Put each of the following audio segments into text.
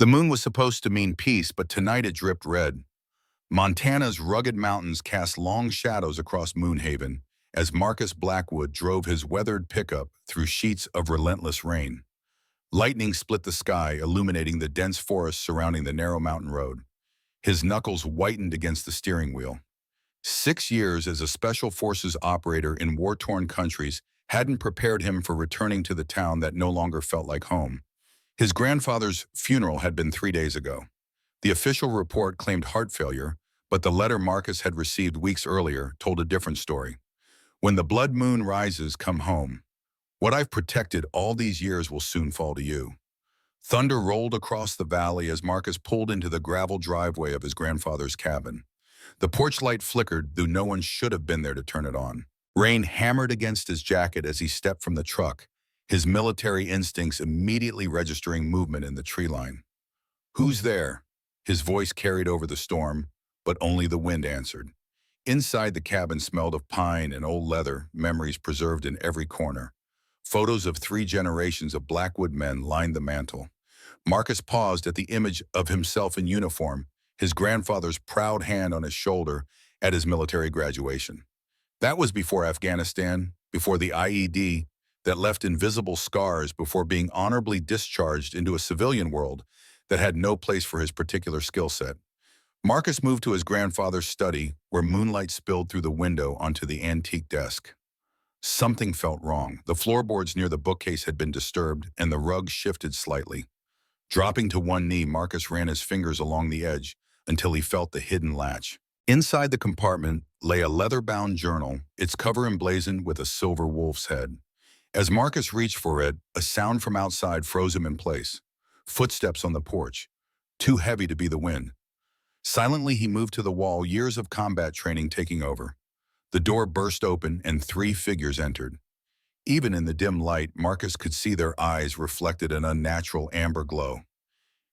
The moon was supposed to mean peace, but tonight it dripped red. Montana's rugged mountains cast long shadows across Moonhaven as Marcus Blackwood drove his weathered pickup through sheets of relentless rain. Lightning split the sky, illuminating the dense forest surrounding the narrow mountain road. His knuckles whitened against the steering wheel. 6 years as a special forces operator in war-torn countries hadn't prepared him for returning to the town that no longer felt like home. His grandfather's funeral had been 3 days ago. The official report claimed heart failure, but the letter Marcus had received weeks earlier told a different story. When the blood moon rises, come home. What I've protected all these years will soon fall to you. Thunder rolled across the valley as Marcus pulled into the gravel driveway of his grandfather's cabin. The porch light flickered, though no one should have been there to turn it on. Rain hammered against his jacket as he stepped from the truck, his military instincts immediately registering movement in the tree line. "Who's there?" His voice carried over the storm, but only the wind answered. Inside the cabin smelled of pine and old leather, memories preserved in every corner. Photos of 3 generations of Blackwood men lined the mantel. Marcus paused at the image of himself in uniform, his grandfather's proud hand on his shoulder at his military graduation. That was before Afghanistan, before the IED that left invisible scars, before being honorably discharged into a civilian world that had no place for his particular skill set. Marcus moved to his grandfather's study, where moonlight spilled through the window onto the antique desk. Something felt wrong. The floorboards near the bookcase had been disturbed, and the rug shifted slightly. Dropping to one knee, Marcus ran his fingers along the edge until he felt the hidden latch. Inside the compartment lay a leather-bound journal, its cover emblazoned with a silver wolf's head. As Marcus reached for it, a sound from outside froze him in place. Footsteps on the porch, too heavy to be the wind. Silently, he moved to the wall, years of combat training taking over. The door burst open and 3 figures entered. Even in the dim light, Marcus could see their eyes reflected an unnatural amber glow.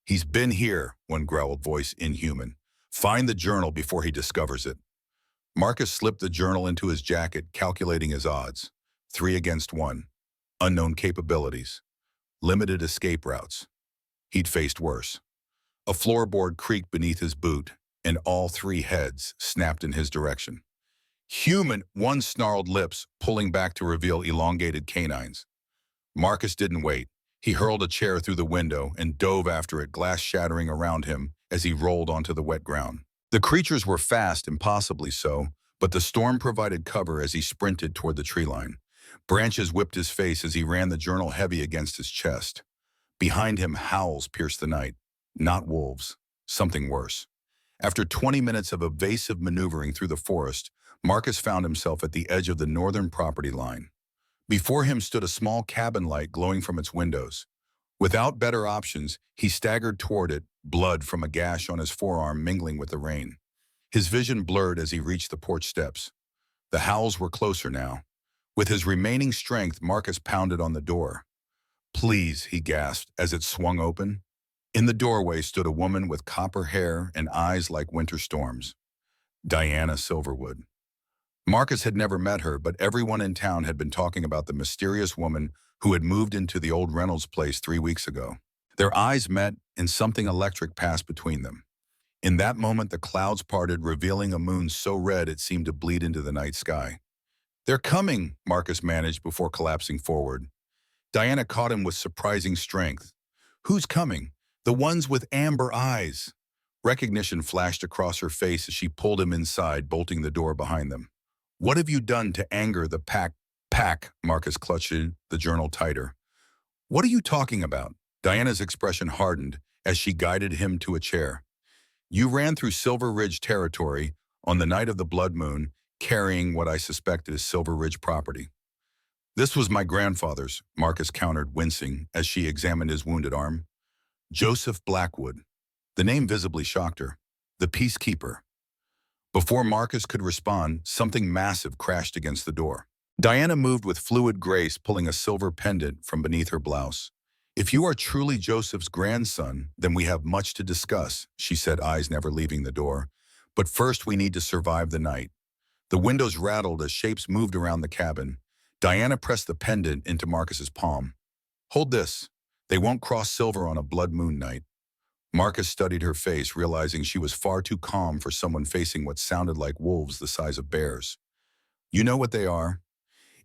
"He's been here," one growled voice, inhuman. "Find the journal before he discovers it." Marcus slipped the journal into his jacket, calculating his odds. 3 against 1. Unknown capabilities. Limited escape routes. He'd faced worse. A floorboard creaked beneath his boot, and all 3 heads snapped in his direction. "Human!" One snarled, lips pulling back to reveal elongated canines. Marcus didn't wait. He hurled a chair through the window and dove after it, glass shattering around him as he rolled onto the wet ground. The creatures were fast, impossibly so, but the storm provided cover as he sprinted toward the tree line. Branches whipped his face as he ran the journal heavy against his chest. Behind him, howls pierced the night. Not wolves, something worse. After 20 minutes of evasive maneuvering through the forest, Marcus found himself at the edge of the northern property line. Before him stood a small cabin light glowing from its windows. Without better options, he staggered toward it, blood from a gash on his forearm mingling with the rain. His vision blurred as he reached the porch steps. The howls were closer now. With his remaining strength, Marcus pounded on the door. "Please," he gasped as it swung open. In the doorway stood a woman with copper hair and eyes like winter storms. Diana Silverwood. Marcus had never met her, but everyone in town had been talking about the mysterious woman who had moved into the old Reynolds place 3 weeks ago. Their eyes met, and something electric passed between them. In that moment, the clouds parted, revealing a moon so red it seemed to bleed into the night sky. "They're coming," Marcus managed before collapsing forward. Diana caught him with surprising strength. "Who's coming?" "The ones with amber eyes." Recognition flashed across her face as she pulled him inside, bolting the door behind them. "What have you done to anger the pact?" Marcus clutched the journal tighter. "What are you talking about?" Diana's expression hardened as she guided him to a chair. "You ran through Silver Ridge territory on the night of the blood moon, carrying what I suspected is Silver Ridge property." "This was my grandfather's," Marcus countered, wincing as she examined his wounded arm. Joseph Blackwood. The name visibly shocked her. The peacekeeper. Before Marcus could respond, something massive crashed against the door. Diana moved with fluid grace, pulling a silver pendant from beneath her blouse. "If you are truly Joseph's grandson, then we have much to discuss," she said, eyes never leaving the door. "But first we need to survive the night." The windows rattled as shapes moved around the cabin. Diana pressed the pendant into Marcus's palm. "Hold this. They won't cross silver on a blood moon night." Marcus studied her face, realizing she was far too calm for someone facing what sounded like wolves the size of bears. You know what they are?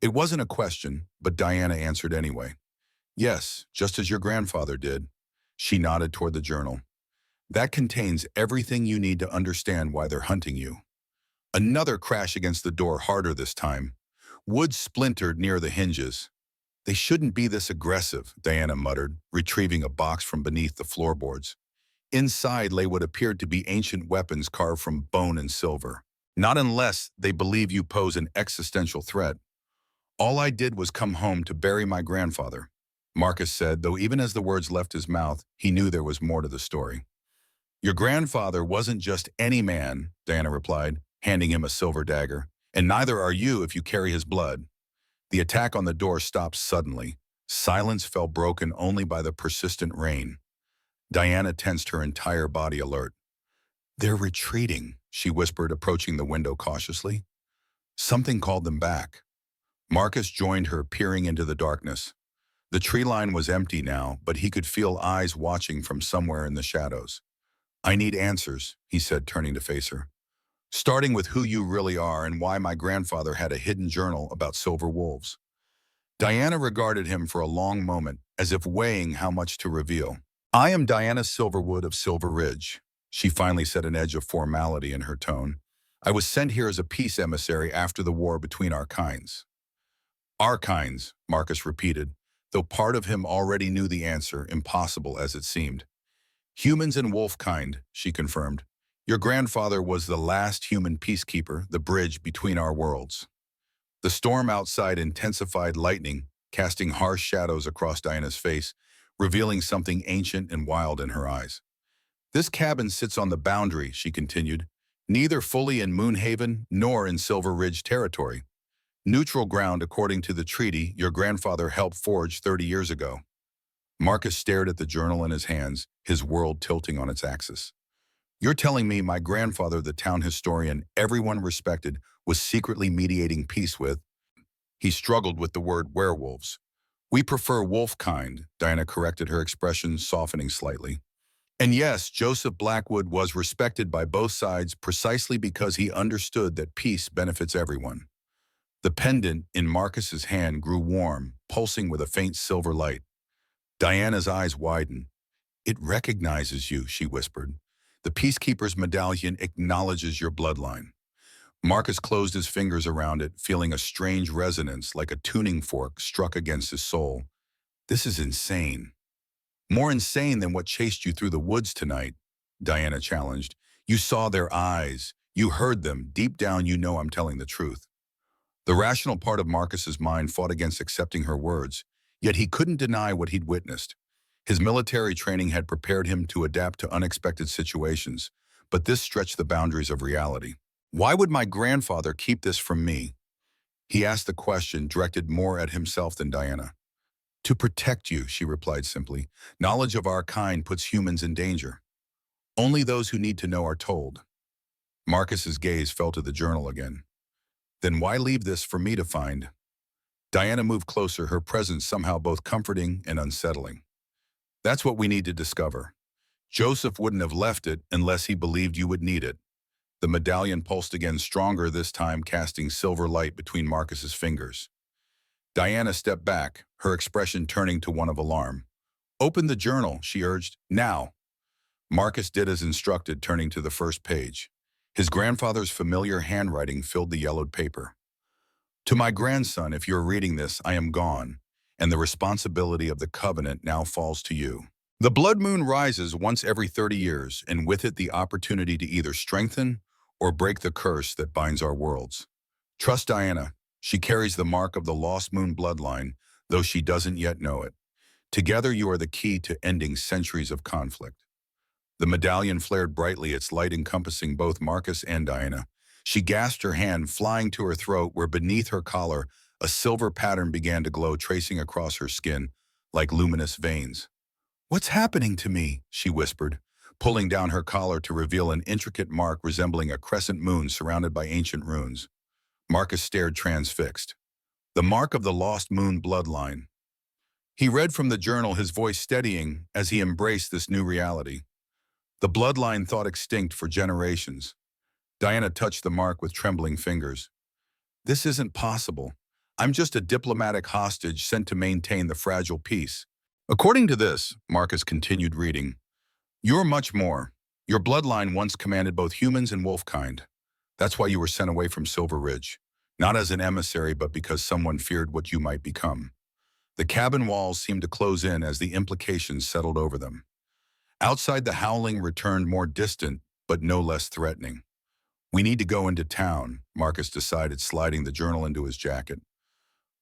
It wasn't a question, but Diana answered anyway. Yes, just as your grandfather did. She nodded toward the journal. That contains everything you need to understand why they're hunting you. Another crash against the door, harder this time. Wood splintered near the hinges. They shouldn't be this aggressive, Diana muttered, retrieving a box from beneath the floorboards. Inside lay what appeared to be ancient weapons carved from bone and silver. Not unless they believe you pose an existential threat. All I did was come home to bury my grandfather, Marcus said, though even as the words left his mouth, he knew there was more to the story. Your grandfather wasn't just any man, Diana replied, handing him a silver dagger, and neither are you if you carry his blood. The attack on the door stopped suddenly. Silence fell, broken only by the persistent rain. Diana tensed, her entire body alert. They're retreating, she whispered, approaching the window cautiously. Something called them back. Marcus joined her, peering into the darkness. The tree line was empty now, but he could feel eyes watching from somewhere in the shadows. I need answers, he said, turning to face her. Starting with who you really are and why my grandfather had a hidden journal about silver wolves. Diana regarded him for a long moment, as if weighing how much to reveal. I am Diana Silverwood of Silver Ridge, she finally said, an edge of formality in her tone. I was sent here as a peace emissary after the war between our kinds. Our kinds, Marcus repeated, though part of him already knew the answer, impossible as it seemed. Humans and wolf kind, she confirmed. Your grandfather was the last human peacekeeper, the bridge between our worlds. The storm outside intensified, lightning, casting harsh shadows across Diana's face, revealing something ancient and wild in her eyes. This cabin sits on the boundary, she continued, neither fully in Moonhaven nor in Silver Ridge territory. Neutral ground according to the treaty your grandfather helped forge 30 years ago. Marcus stared at the journal in his hands, his world tilting on its axis. You're telling me my grandfather, the town historian everyone respected, was secretly mediating peace with? He struggled with the word werewolves. We prefer wolf kind, Diana corrected, her expression softening slightly. And yes, Joseph Blackwood was respected by both sides precisely because he understood that peace benefits everyone. The pendant in Marcus's hand grew warm, pulsing with a faint silver light. Diana's eyes widened. It recognizes you, she whispered. The Peacekeeper's medallion acknowledges your bloodline. Marcus closed his fingers around it, feeling a strange resonance like a tuning fork struck against his soul. This is insane. More insane than what chased you through the woods tonight, Diana challenged. You saw their eyes. You heard them. Deep down, you know I'm telling the truth. The rational part of Marcus's mind fought against accepting her words, yet he couldn't deny what he'd witnessed. His military training had prepared him to adapt to unexpected situations, but this stretched the boundaries of reality. Why would my grandfather keep this from me? He asked the question, directed more at himself than Diana. To protect you, she replied simply. Knowledge of our kind puts humans in danger. Only those who need to know are told. Marcus's gaze fell to the journal again. Then why leave this for me to find? Diana moved closer, her presence somehow both comforting and unsettling. That's what we need to discover. Joseph wouldn't have left it unless he believed you would need it. The medallion pulsed again, stronger this time, casting silver light between Marcus's fingers. Diana stepped back, her expression turning to one of alarm. Open the journal, she urged. Now. Marcus did as instructed, turning to the first page. His grandfather's familiar handwriting filled the yellowed paper. To my grandson, if you're reading this, I am gone, and the responsibility of the covenant now falls to you. The blood moon rises once every 30 years, and with it the opportunity to either strengthen or break the curse that binds our worlds. Trust Diana. She carries the mark of the lost moon bloodline, though she doesn't yet know it. Together you are the key to ending centuries of conflict. The medallion flared brightly, its light encompassing both Marcus and Diana. She gasped, her hand flying to her throat, where beneath her collar a silver pattern began to glow, tracing across her skin like luminous veins. What's happening to me? She whispered, pulling down her collar to reveal an intricate mark resembling a crescent moon surrounded by ancient runes. Marcus stared, transfixed. The mark of the lost moon bloodline. He read from the journal, his voice steadying as he embraced this new reality. The bloodline thought extinct for generations. Diana touched the mark with trembling fingers. This isn't possible. I'm just a diplomatic hostage sent to maintain the fragile peace. According to this, Marcus continued reading, you're much more. Your bloodline once commanded both humans and wolfkind. That's why you were sent away from Silver Ridge. Not as an emissary, but because someone feared what you might become. The cabin walls seemed to close in as the implications settled over them. Outside, the howling returned more distant, but no less threatening. We need to go into town, Marcus decided, sliding the journal into his jacket.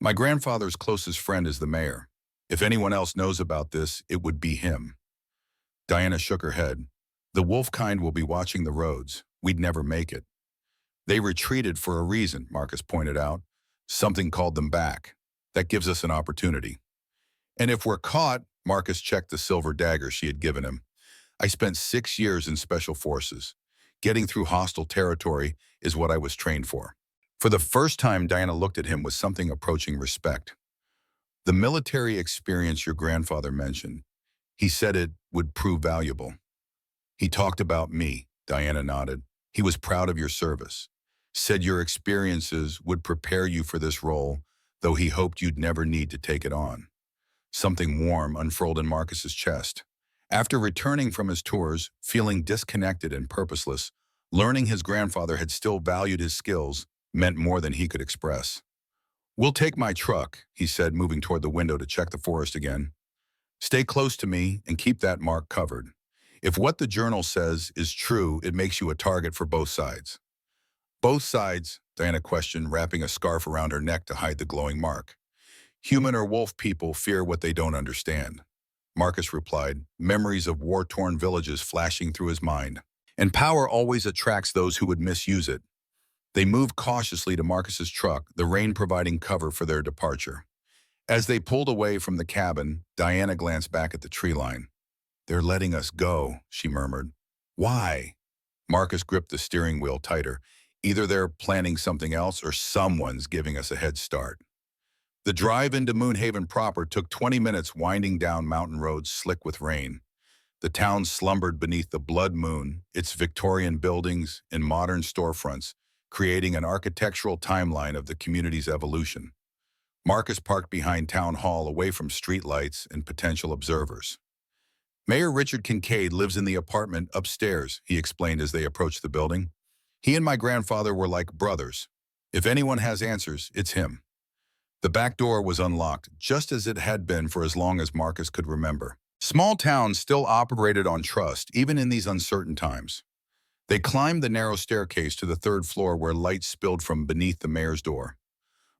My grandfather's closest friend is the mayor. If anyone else knows about this, it would be him. Diana shook her head. The wolfkind will be watching the roads. We'd never make it. They retreated for a reason, Marcus pointed out. Something called them back. That gives us an opportunity. And if we're caught, Marcus checked the silver dagger she had given him. I spent 6 years in special forces. Getting through hostile territory is what I was trained for. For the first time, Diana looked at him with something approaching respect. The military experience your grandfather mentioned, he said it would prove valuable. He talked about me, Diana nodded. He was proud of your service. Said your experiences would prepare you for this role, though he hoped you'd never need to take it on. Something warm unfurled in Marcus's chest. After returning from his tours, feeling disconnected and purposeless, learning his grandfather had still valued his skills meant more than he could express. We'll take my truck, he said, moving toward the window to check the forest again. Stay close to me and keep that mark covered. If what the journal says is true, it makes you a target for both sides. Both sides? Diana questioned, wrapping a scarf around her neck to hide the glowing mark. Human or wolf people fear what they don't understand. Marcus replied, memories of war-torn villages flashing through his mind. And power always attracts those who would misuse it. They moved cautiously to Marcus's truck, the rain providing cover for their departure. As they pulled away from the cabin, Diana glanced back at the tree line. They're letting us go, she murmured. Why? Marcus gripped the steering wheel tighter. Either they're planning something else or someone's giving us a head start. The drive into Moonhaven proper took 20 minutes, winding down mountain roads slick with rain. The town slumbered beneath the blood moon, its Victorian buildings and modern storefronts, creating an architectural timeline of the community's evolution. Marcus parked behind Town Hall, away from streetlights and potential observers. Mayor Richard Kincaid lives in the apartment upstairs, he explained as they approached the building. He and my grandfather were like brothers. If anyone has answers, it's him. The back door was unlocked, just as it had been for as long as Marcus could remember. Small towns still operated on trust, even in these uncertain times. They climbed the narrow staircase to the 3rd floor where light spilled from beneath the mayor's door.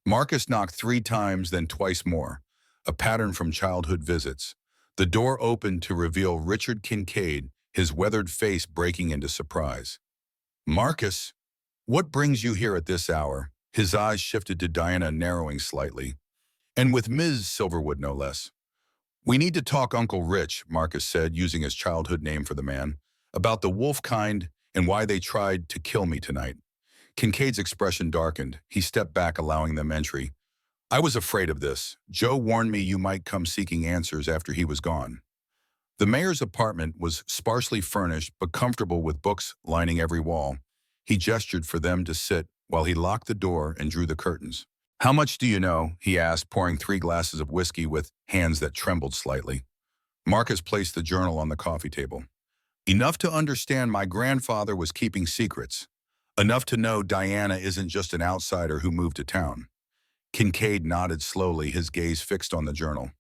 Marcus knocked 3 times, then twice more, a pattern from childhood visits. The door opened to reveal Richard Kincaid, his weathered face breaking into surprise. Marcus, what brings you here at this hour? His eyes shifted to Diana, narrowing slightly. And with Ms. Silverwood, no less. We need to talk, Uncle Rich, Marcus said, using his childhood name for the man, about the wolf kind and why they tried to kill me tonight. Kincaid's expression darkened. He stepped back, allowing them entry. I was afraid of this. Joe warned me you might come seeking answers after he was gone. The mayor's apartment was sparsely furnished but comfortable, with books lining every wall. He gestured for them to sit while he locked the door and drew the curtains. How much do you know? He asked, pouring 3 glasses of whiskey with hands that trembled slightly. Marcus placed the journal on the coffee table. Enough to understand my grandfather was keeping secrets. Enough to know Diana isn't just an outsider who moved to town. Kincaid nodded slowly, his gaze fixed on the journal.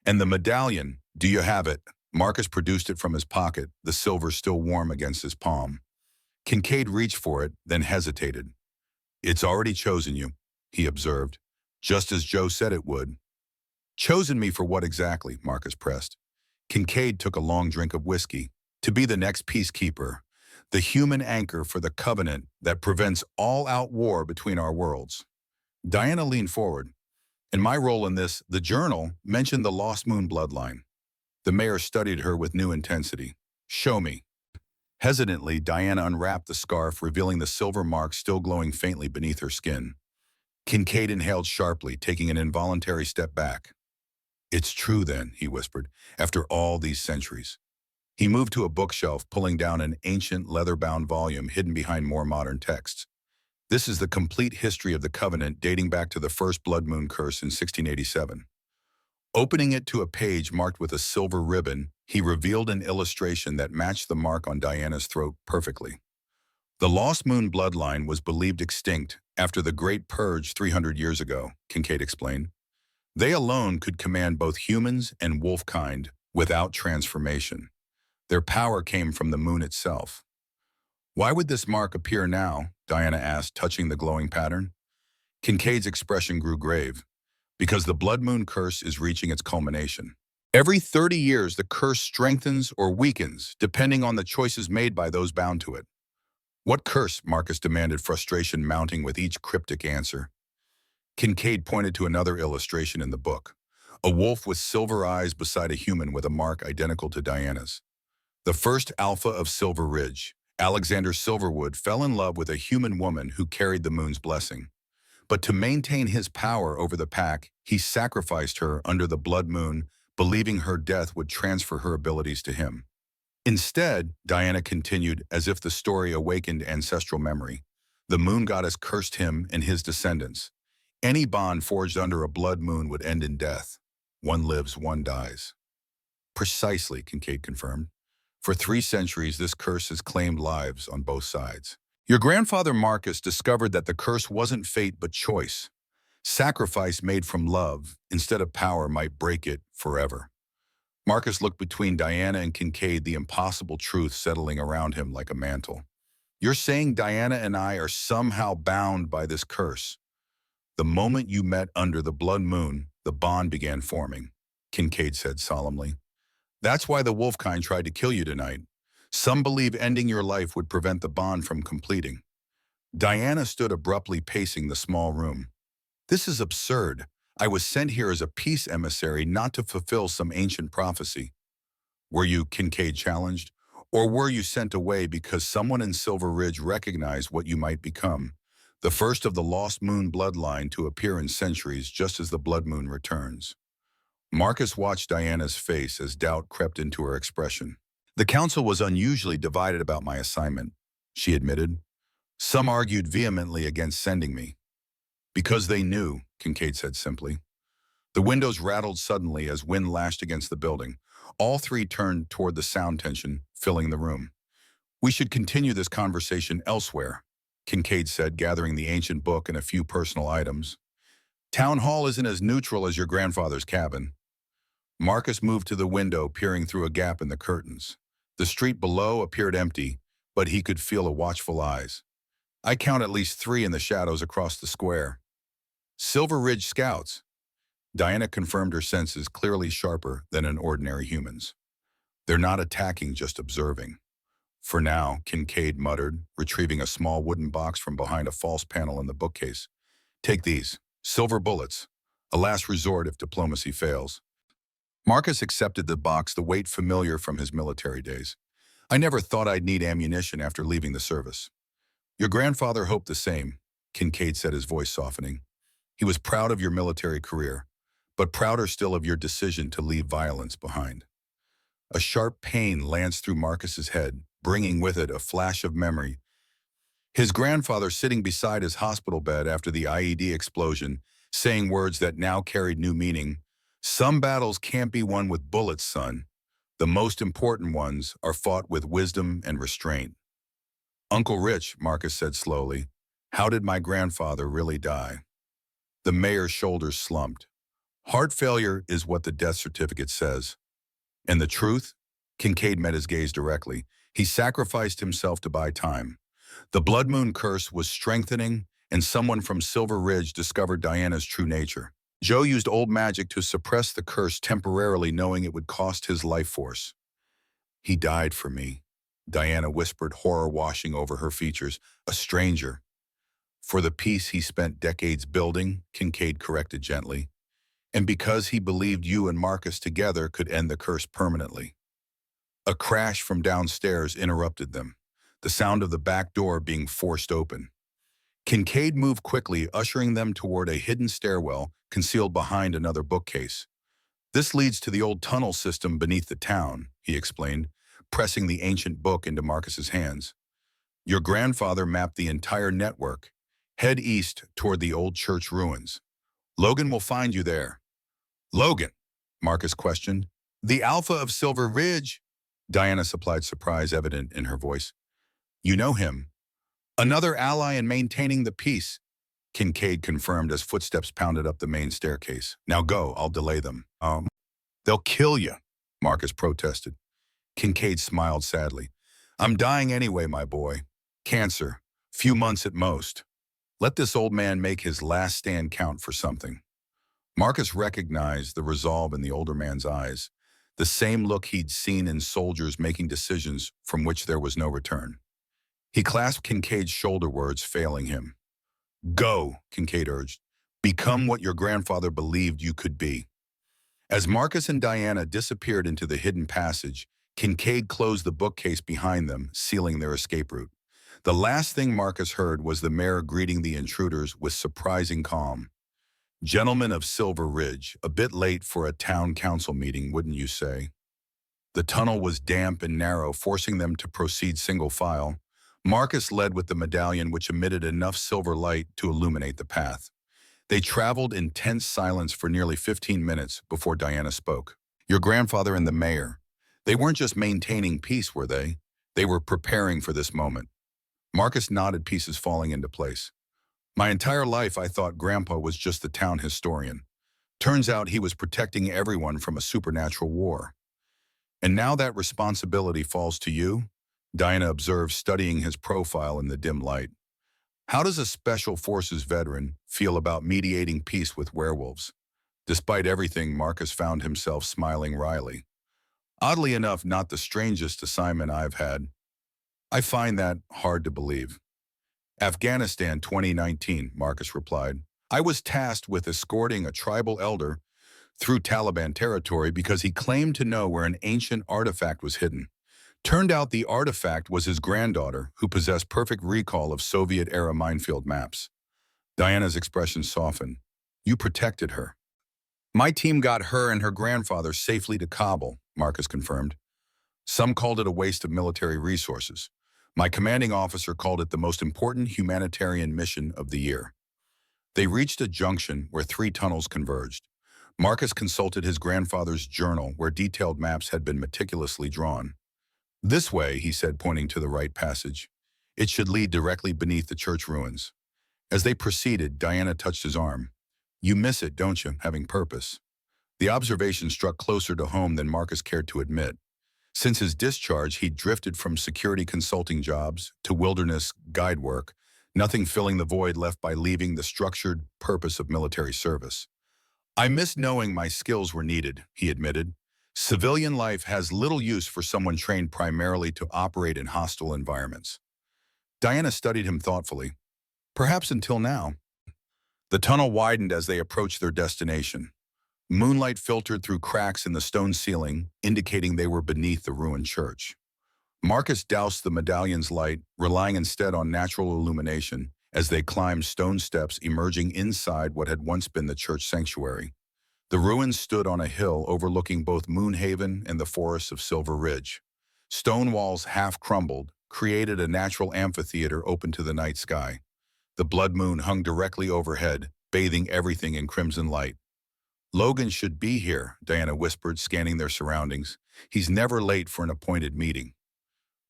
And the medallion, do you have it? Marcus produced it from his pocket, the silver still warm against his palm. Kincaid reached for it, then hesitated. It's already chosen you, he observed, just as Joe said it would. Chosen me for what exactly? Marcus pressed. Kincaid took a long drink of whiskey. To be the next peacekeeper, the human anchor for the covenant that prevents all-out war between our worlds. Diana leaned forward. In my role in this, the journal mentioned the Lost Moon bloodline. The mayor studied her with new intensity. Show me. Hesitantly, Diana unwrapped the scarf, revealing the silver mark still glowing faintly beneath her skin. Kincaid inhaled sharply, taking an involuntary step back. It's true then, he whispered, after all these centuries. He moved to a bookshelf, pulling down an ancient leather-bound volume hidden behind more modern texts. This is the complete history of the Covenant, dating back to the first blood moon curse in 1687. Opening it to a page marked with a silver ribbon, he revealed an illustration that matched the mark on Diana's throat perfectly. The Lost Moon bloodline was believed extinct after the Great Purge 300 years ago, Kincaid explained. They alone could command both humans and wolfkind without transformation. Their power came from the moon itself. Why would this mark appear now? Diana asked, touching the glowing pattern. Kincaid's expression grew grave. Because the blood moon curse is reaching its culmination. Every 30 years, the curse strengthens or weakens, depending on the choices made by those bound to it. What curse? Marcus demanded, frustration mounting with each cryptic answer. Kincaid pointed to another illustration in the book. A wolf with silver eyes beside a human with a mark identical to Diana's. The first alpha of Silver Ridge, Alexander Silverwood, fell in love with a human woman who carried the moon's blessing. But to maintain his power over the pack, he sacrificed her under the blood moon, believing her death would transfer her abilities to him. Instead, Diana continued, as if the story awakened ancestral memory, the moon goddess cursed him and his descendants. Any bond forged under a blood moon would end in death. One lives, one dies. Precisely, Kincaid confirmed. For 3 centuries, this curse has claimed lives on both sides. Your grandfather Marcus discovered that the curse wasn't fate but choice. Sacrifice made from love instead of power might break it forever. Marcus looked between Diana and Kincaid, the impossible truth settling around him like a mantle. You're saying Diana and I are somehow bound by this curse. The moment you met under the blood moon, the bond began forming, Kincaid said solemnly. That's why the wolfkind tried to kill you tonight. Some believe ending your life would prevent the bond from completing. Diana stood abruptly, pacing the small room. This is absurd. I was sent here as a peace emissary, not to fulfill some ancient prophecy. Were you, Kincaid challenged, or were you sent away because someone in Silver Ridge recognized what you might become, the first of the Lost Moon bloodline to appear in centuries just as the blood moon returns? Marcus watched Diana's face as doubt crept into her expression. The council was unusually divided about my assignment, she admitted. Some argued vehemently against sending me. Because they knew, Kincaid said simply. The windows rattled suddenly as wind lashed against the building. All 3 turned toward the sound tension filling the room. We should continue this conversation elsewhere, Kincaid said, gathering the ancient book and a few personal items. Town Hall isn't as neutral as your grandfather's cabin. Marcus moved to the window, peering through a gap in the curtains. The street below appeared empty, but he could feel a watchful eyes. I count at least 3 in the shadows across the square. Silver Ridge Scouts. Diana confirmed, her senses clearly sharper than an ordinary human's. They're not attacking, just observing. For now, Kincaid muttered, retrieving a small wooden box from behind a false panel in the bookcase. Take these. Silver bullets. A last resort if diplomacy fails. Marcus accepted the box, the weight familiar from his military days. I never thought I'd need ammunition after leaving the service. Your grandfather hoped the same, Kincaid said, his voice softening. He was proud of your military career, but prouder still of your decision to leave violence behind. A sharp pain lanced through Marcus's head, bringing with it a flash of memory. His grandfather sitting beside his hospital bed after the IED explosion, saying words that now carried new meaning. Some battles can't be won with bullets, son. The most important ones are fought with wisdom and restraint. Uncle Rich, Marcus said slowly, how did my grandfather really die? The mayor's shoulders slumped. Heart failure is what the death certificate says. And the truth? Kincaid met his gaze directly. He sacrificed himself to buy time. The blood moon curse was strengthening, and someone from Silver Ridge discovered Diana's true nature. Joe used old magic to suppress the curse temporarily, knowing it would cost his life force. He died for me, Diana whispered, horror washing over her features. A stranger. For the peace he spent decades building, Kincaid corrected gently. And because he believed you and Marcus together could end the curse permanently. A crash from downstairs interrupted them, the sound of the back door being forced open. Kincaid moved quickly, ushering them toward a hidden stairwell concealed behind another bookcase. This leads to the old tunnel system beneath the town, he explained. pressing the ancient book into Marcus's hands. Your grandfather mapped the entire network. Head east toward the old church ruins. Logan will find you there. Logan, Marcus questioned. The Alpha of Silver Ridge. Diana supplied surprise evident in her voice. You know him. Another ally in maintaining the peace, Kincaid confirmed as footsteps pounded up the main staircase. Now go, I'll delay them. They'll kill you, Marcus protested. Kincaid smiled sadly. I'm dying anyway, my boy. Cancer. Few months at most. Let this old man make his last stand count for something. Marcus recognized the resolve in the older man's eyes, the same look he'd seen in soldiers making decisions from which there was no return. He clasped Kincaid's shoulder, words failing him. Go, Kincaid urged. Become what your grandfather believed you could be. As Marcus and Diana disappeared into the hidden passage, Kincaid closed the bookcase behind them, sealing their escape route. The last thing Marcus heard was the mayor greeting the intruders with surprising calm. Gentlemen of Silver Ridge, a bit late for a town council meeting, wouldn't you say? The tunnel was damp and narrow, forcing them to proceed single file. Marcus led with the medallion, which emitted enough silver light to illuminate the path. They traveled in tense silence for nearly 15 minutes before Diana spoke. Your grandfather and the mayor, they weren't just maintaining peace, were they? They were preparing for this moment. Marcus nodded, pieces falling into place. My entire life I thought Grandpa was just the town historian. Turns out he was protecting everyone from a supernatural war. And now that responsibility falls to you? Diana observed, studying his profile in the dim light. How does a special forces veteran feel about mediating peace with werewolves? Despite everything, Marcus found himself smiling wryly. Oddly enough, not the strangest assignment I've had. I find that hard to believe. Afghanistan 2019, Marcus replied. I was tasked with escorting a tribal elder through Taliban territory because he claimed to know where an ancient artifact was hidden. Turned out the artifact was his granddaughter, who possessed perfect recall of Soviet-era minefield maps. Diana's expression softened. You protected her. My team got her and her grandfather safely to Kabul, Marcus confirmed. Some called it a waste of military resources. My commanding officer called it the most important humanitarian mission of the year. They reached a junction where 3 tunnels converged. Marcus consulted his grandfather's journal, where detailed maps had been meticulously drawn. This way, he said, pointing to the right passage. It should lead directly beneath the church ruins. As they proceeded, Diana touched his arm. You miss it, don't you, having purpose? The observation struck closer to home than Marcus cared to admit. Since his discharge, he'd drifted from security consulting jobs to wilderness guide work, nothing filling the void left by leaving the structured purpose of military service. I miss knowing my skills were needed, he admitted. Civilian life has little use for someone trained primarily to operate in hostile environments. Diana studied him thoughtfully. Perhaps until now. The tunnel widened as they approached their destination. Moonlight filtered through cracks in the stone ceiling, indicating they were beneath the ruined church. Marcus doused the medallion's light, relying instead on natural illumination as they climbed stone steps emerging inside what had once been the church sanctuary. The ruins stood on a hill overlooking both Moonhaven and the forests of Silver Ridge. Stone walls, half crumbled, created a natural amphitheater open to the night sky. The blood moon hung directly overhead, bathing everything in crimson light. Logan should be here, Diana whispered, scanning their surroundings. He's never late for an appointed meeting.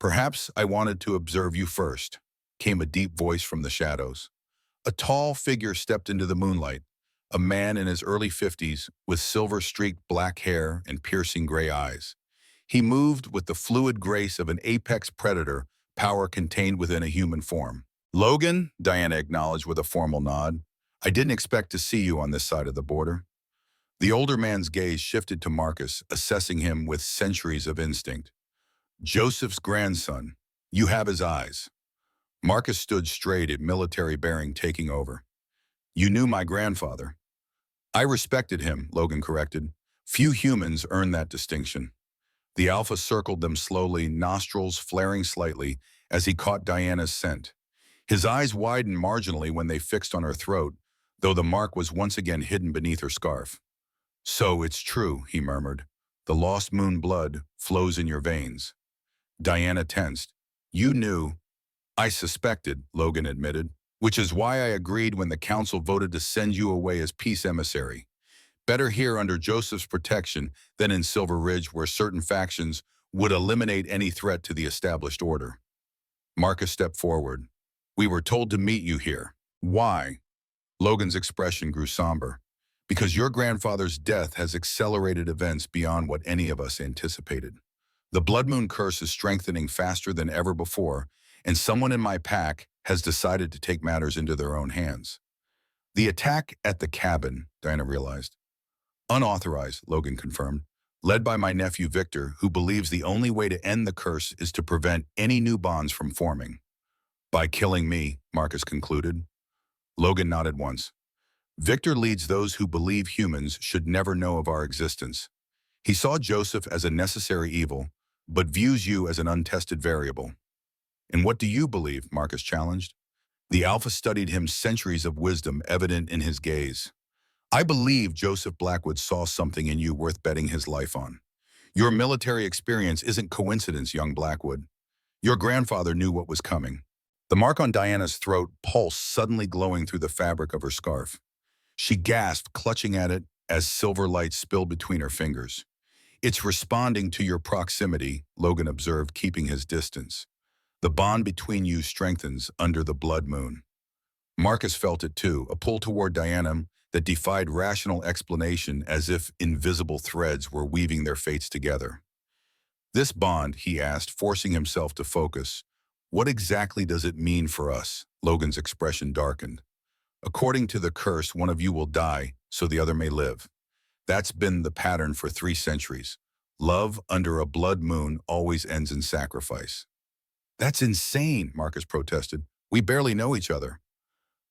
Perhaps I wanted to observe you first, came a deep voice from the shadows. A tall figure stepped into the moonlight, a man in his early 50s with silver-streaked black hair and piercing gray eyes. He moved with the fluid grace of an apex predator, power contained within a human form. Logan, Diana acknowledged with a formal nod. I didn't expect to see you on this side of the border. The older man's gaze shifted to Marcus, assessing him with centuries of instinct. Joseph's grandson. You have his eyes. Marcus stood straight at military bearing, taking over. You knew my grandfather. I respected him, Logan corrected. Few humans earn that distinction. The Alpha circled them slowly, nostrils flaring slightly as he caught Diana's scent. His eyes widened marginally when they fixed on her throat, though the mark was once again hidden beneath her scarf. So it's true, he murmured. The lost moon blood flows in your veins. Diana tensed. You knew. I suspected, Logan admitted, which is why I agreed when the council voted to send you away as peace emissary. Better here under Joseph's protection than in Silver Ridge where certain factions would eliminate any threat to the established order. Marcus stepped forward. We were told to meet you here. Why? Logan's expression grew somber. Because your grandfather's death has accelerated events beyond what any of us anticipated. The Blood Moon curse is strengthening faster than ever before, and someone in my pack has decided to take matters into their own hands. The attack at the cabin, Diana realized. Unauthorized, Logan confirmed, led by my nephew Victor, who believes the only way to end the curse is to prevent any new bonds from forming. By killing me, Marcus concluded. Logan nodded once. Victor leads those who believe humans should never know of our existence. He saw Joseph as a necessary evil, but views you as an untested variable. And what do you believe? Marcus challenged. The Alpha studied him, centuries of wisdom evident in his gaze. I believe Joseph Blackwood saw something in you worth betting his life on. Your military experience isn't coincidence, young Blackwood. Your grandfather knew what was coming. The mark on Diana's throat pulsed, suddenly glowing through the fabric of her scarf. She gasped, clutching at it as silver light spilled between her fingers. It's responding to your proximity, Logan observed, keeping his distance. The bond between you strengthens under the blood moon. Marcus felt it too, a pull toward Diana that defied rational explanation, as if invisible threads were weaving their fates together. This bond, he asked, forcing himself to focus. What exactly does it mean for us? Logan's expression darkened. According to the curse, one of you will die, so the other may live. That's been the pattern for 3 centuries. Love under a blood moon always ends in sacrifice. That's insane, Marcus protested. We barely know each other.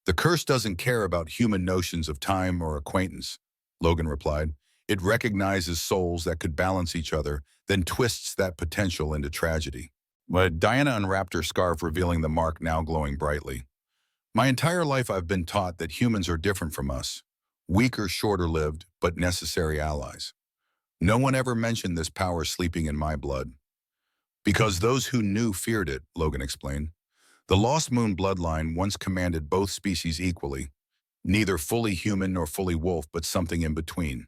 The curse doesn't care about human notions of time or acquaintance, Logan replied. It recognizes souls that could balance each other, then twists that potential into tragedy. Diana unwrapped her scarf, revealing the mark now glowing brightly. My entire life I've been taught that humans are different from us, weaker, shorter-lived, but necessary allies. No one ever mentioned this power sleeping in my blood. Because those who knew feared it, Logan explained. The Lost Moon bloodline once commanded both species equally, neither fully human nor fully wolf, but something in between.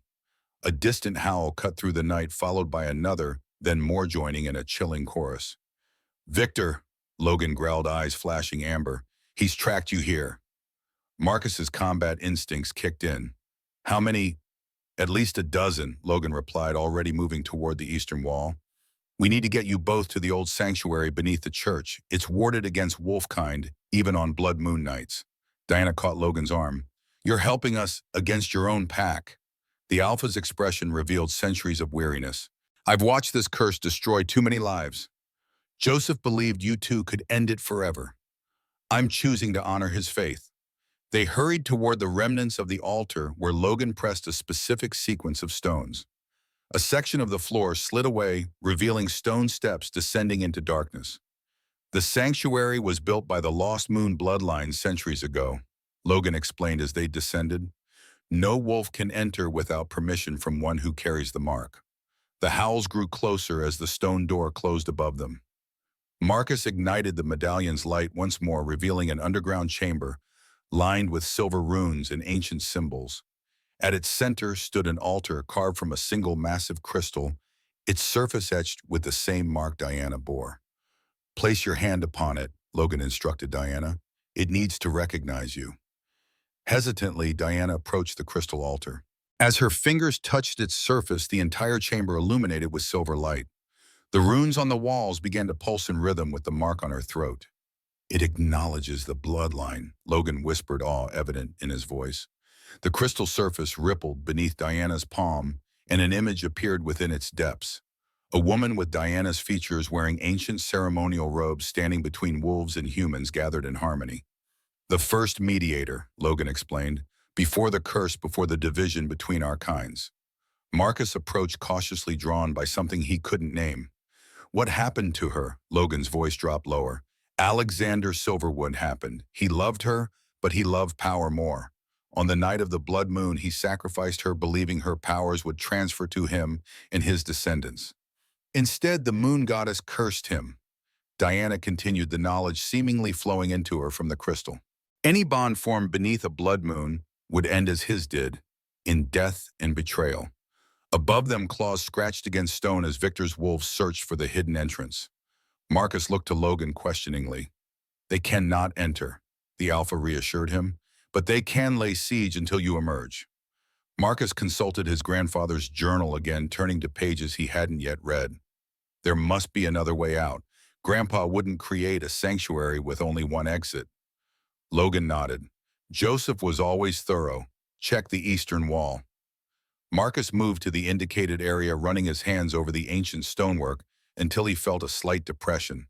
A distant howl cut through the night, followed by another, then more joining in a chilling chorus. Victor, Logan growled, eyes flashing amber. He's tracked you here. Marcus's combat instincts kicked in. How many? At least a dozen, Logan replied, already moving toward the eastern wall. We need to get you both to the old sanctuary beneath the church. It's warded against wolfkind, even on blood moon nights. Diana caught Logan's arm. You're helping us against your own pack. The Alpha's expression revealed centuries of weariness. I've watched this curse destroy too many lives. Joseph believed you two could end it forever. I'm choosing to honor his faith. They hurried toward the remnants of the altar where Logan pressed a specific sequence of stones. A section of the floor slid away, revealing stone steps descending into darkness. The sanctuary was built by the Lost Moon bloodline centuries ago, Logan explained as they descended. No wolf can enter without permission from one who carries the mark. The howls grew closer as the stone door closed above them. Marcus ignited the medallion's light once more, revealing an underground chamber lined with silver runes and ancient symbols. At its center stood an altar carved from a single massive crystal, its surface etched with the same mark Diana bore. Place your hand upon it, Logan instructed Diana. It needs to recognize you. Hesitantly, Diana approached the crystal altar. As her fingers touched its surface, the entire chamber illuminated with silver light. The runes on the walls began to pulse in rhythm with the mark on her throat. It acknowledges the bloodline, Logan whispered, awe evident in his voice. The crystal surface rippled beneath Diana's palm, and an image appeared within its depths. A woman with Diana's features, wearing ancient ceremonial robes, standing between wolves and humans gathered in harmony. The first mediator, Logan explained, before the curse, before the division between our kinds. Marcus approached, cautiously drawn by something he couldn't name. What happened to her? Logan's voice dropped lower. Alexander Silverwood happened. He loved her, but he loved power more. On the night of the blood moon, he sacrificed her, believing her powers would transfer to him and his descendants. Instead, the moon goddess cursed him. Diana continued, the knowledge seemingly flowing into her from the crystal. Any bond formed beneath a blood moon would end as his did, in death and betrayal. Above them, claws scratched against stone as Victor's wolves searched for the hidden entrance. Marcus looked to Logan questioningly. They cannot enter, the Alpha reassured him, but they can lay siege until you emerge. Marcus consulted his grandfather's journal again, turning to pages he hadn't yet read. There must be another way out. Grandpa wouldn't create a sanctuary with only one exit. Logan nodded. Joseph was always thorough. Check the eastern wall. Marcus moved to the indicated area, running his hands over the ancient stonework until he felt a slight depression.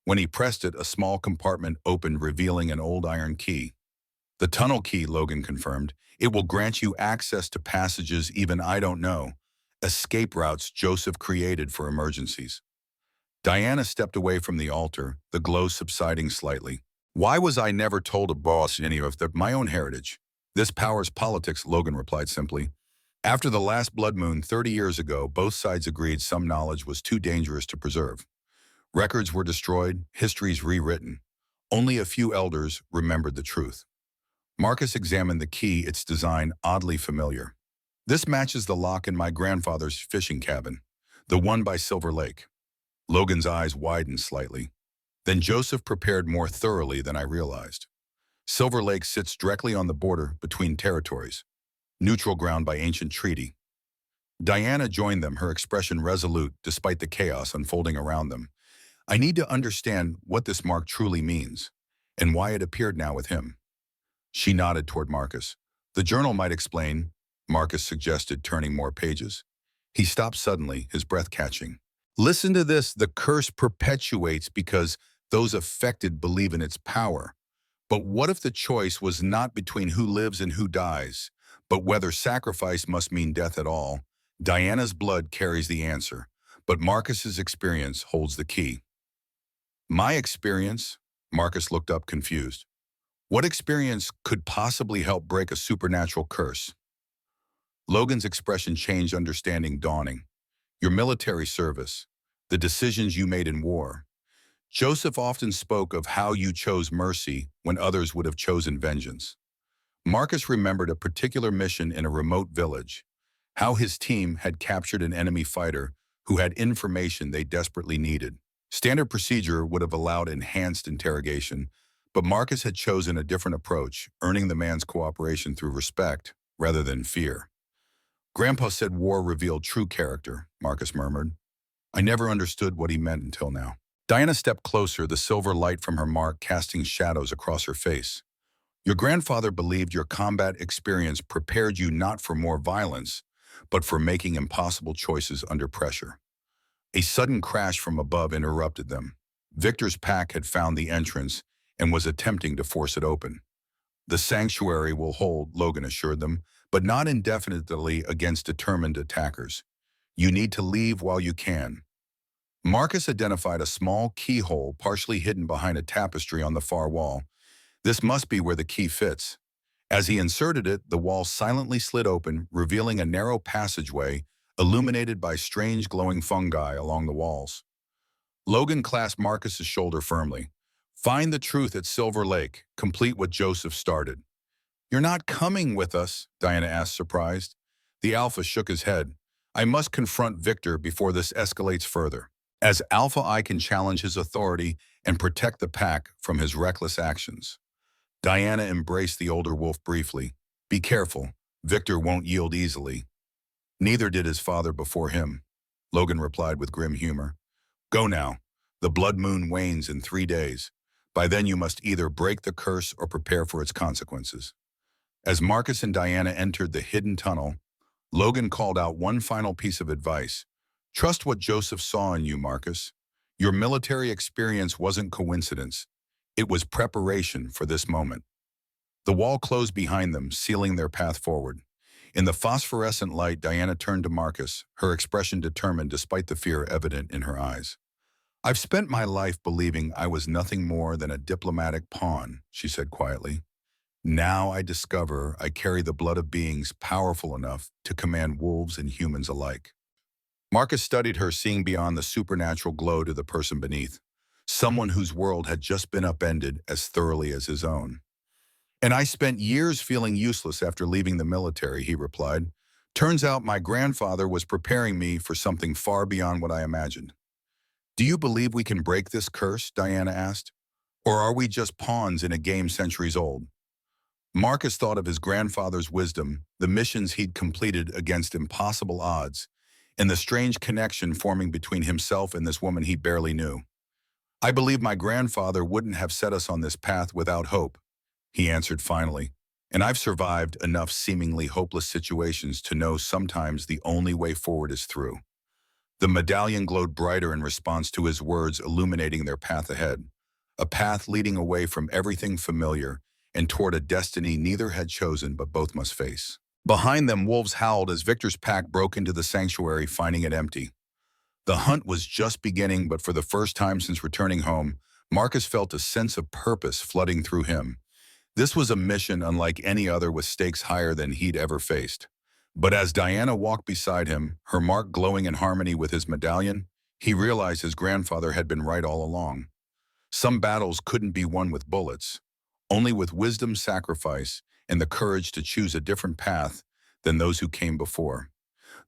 When he pressed it, a small compartment opened, revealing an old iron key. The tunnel key, Logan confirmed. It will grant you access to passages even I don't know, escape routes Joseph created for emergencies. Diana stepped away from the altar, the glow subsiding slightly. Why was I never told a boss any of my own heritage? This power's politics, Logan replied simply. After the last blood moon 30 years ago, both sides agreed some knowledge was too dangerous to preserve. Records were destroyed, histories rewritten. Only a few elders remembered the truth. Marcus examined the key, its design oddly familiar. This matches the lock in my grandfather's fishing cabin, the one by Silver Lake. Logan's eyes widened slightly. Then Joseph prepared more thoroughly than I realized. Silver Lake sits directly on the border between territories, neutral ground by ancient treaty. Diana joined them, her expression resolute despite the chaos unfolding around them. I need to understand what this mark truly means, and why it appeared now with him. She nodded toward Marcus. The journal might explain, Marcus suggested, turning more pages. He stopped suddenly, his breath catching. Listen to this. The curse perpetuates because those affected believe in its power. But what if the choice was not between who lives and who dies, but whether sacrifice must mean death at all? Diana's blood carries the answer, but Marcus's experience holds the key. My experience? Marcus looked up confused. What experience could possibly help break a supernatural curse? Logan's expression changed, understanding dawning. Your military service, the decisions you made in war. Joseph often spoke of how you chose mercy when others would have chosen vengeance. Marcus remembered a particular mission in a remote village, how his team had captured an enemy fighter who had information they desperately needed. Standard procedure would have allowed enhanced interrogation, but Marcus had chosen a different approach, earning the man's cooperation through respect rather than fear. Grandpa said war revealed true character, Marcus murmured. I never understood what he meant until now. Diana stepped closer, the silver light from her mark casting shadows across her face. Your grandfather believed your combat experience prepared you not for more violence, but for making impossible choices under pressure. A sudden crash from above interrupted them. Victor's pack had found the entrance and was attempting to force it open. The sanctuary will hold, Logan assured them, but not indefinitely against determined attackers. You need to leave while you can. Marcus identified a small keyhole partially hidden behind a tapestry on the far wall. This must be where the key fits. As he inserted it, the wall silently slid open, revealing a narrow passageway illuminated by strange glowing fungi along the walls. Logan clasped Marcus's shoulder firmly. Find the truth at Silver Lake. Complete what Joseph started. You're not coming with us? Diana asked, surprised. The Alpha shook his head. I must confront Victor before this escalates further. As Alpha, I can challenge his authority and protect the pack from his reckless actions. Diana embraced the older wolf briefly. Be careful. Victor won't yield easily. Neither did his father before him, Logan replied with grim humor. Go now. The blood moon wanes in 3 days. By then you must either break the curse or prepare for its consequences. As Marcus and Diana entered the hidden tunnel, Logan called out one final piece of advice. Trust what Joseph saw in you, Marcus. Your military experience wasn't coincidence. It was preparation for this moment. The wall closed behind them, sealing their path forward. In the phosphorescent light, Diana turned to Marcus, her expression determined despite the fear evident in her eyes. I've spent my life believing I was nothing more than a diplomatic pawn, she said quietly. Now I discover I carry the blood of beings powerful enough to command wolves and humans alike. Marcus studied her, seeing beyond the supernatural glow to the person beneath, someone whose world had just been upended as thoroughly as his own. "And I spent years feeling useless after leaving the military," he replied. "Turns out my grandfather was preparing me for something far beyond what I imagined." "Do you believe we can break this curse?" Diana asked. "Or are we just pawns in a game centuries old?" Marcus thought of his grandfather's wisdom, the missions he'd completed against impossible odds, and the strange connection forming between himself and this woman he barely knew. "I believe my grandfather wouldn't have set us on this path without hope," he answered finally. "And I've survived enough seemingly hopeless situations to know sometimes the only way forward is through." The medallion glowed brighter in response to his words, illuminating their path ahead, a path leading away from everything familiar and toward a destiny neither had chosen but both must face. Behind them, wolves howled as Victor's pack broke into the sanctuary, finding it empty. The hunt was just beginning, but for the first time since returning home, Marcus felt a sense of purpose flooding through him. This was a mission unlike any other, with stakes higher than he'd ever faced. But as Diana walked beside him, her mark glowing in harmony with his medallion, he realized his grandfather had been right all along. Some battles couldn't be won with bullets, only with wisdom, sacrifice, and the courage to choose a different path than those who came before.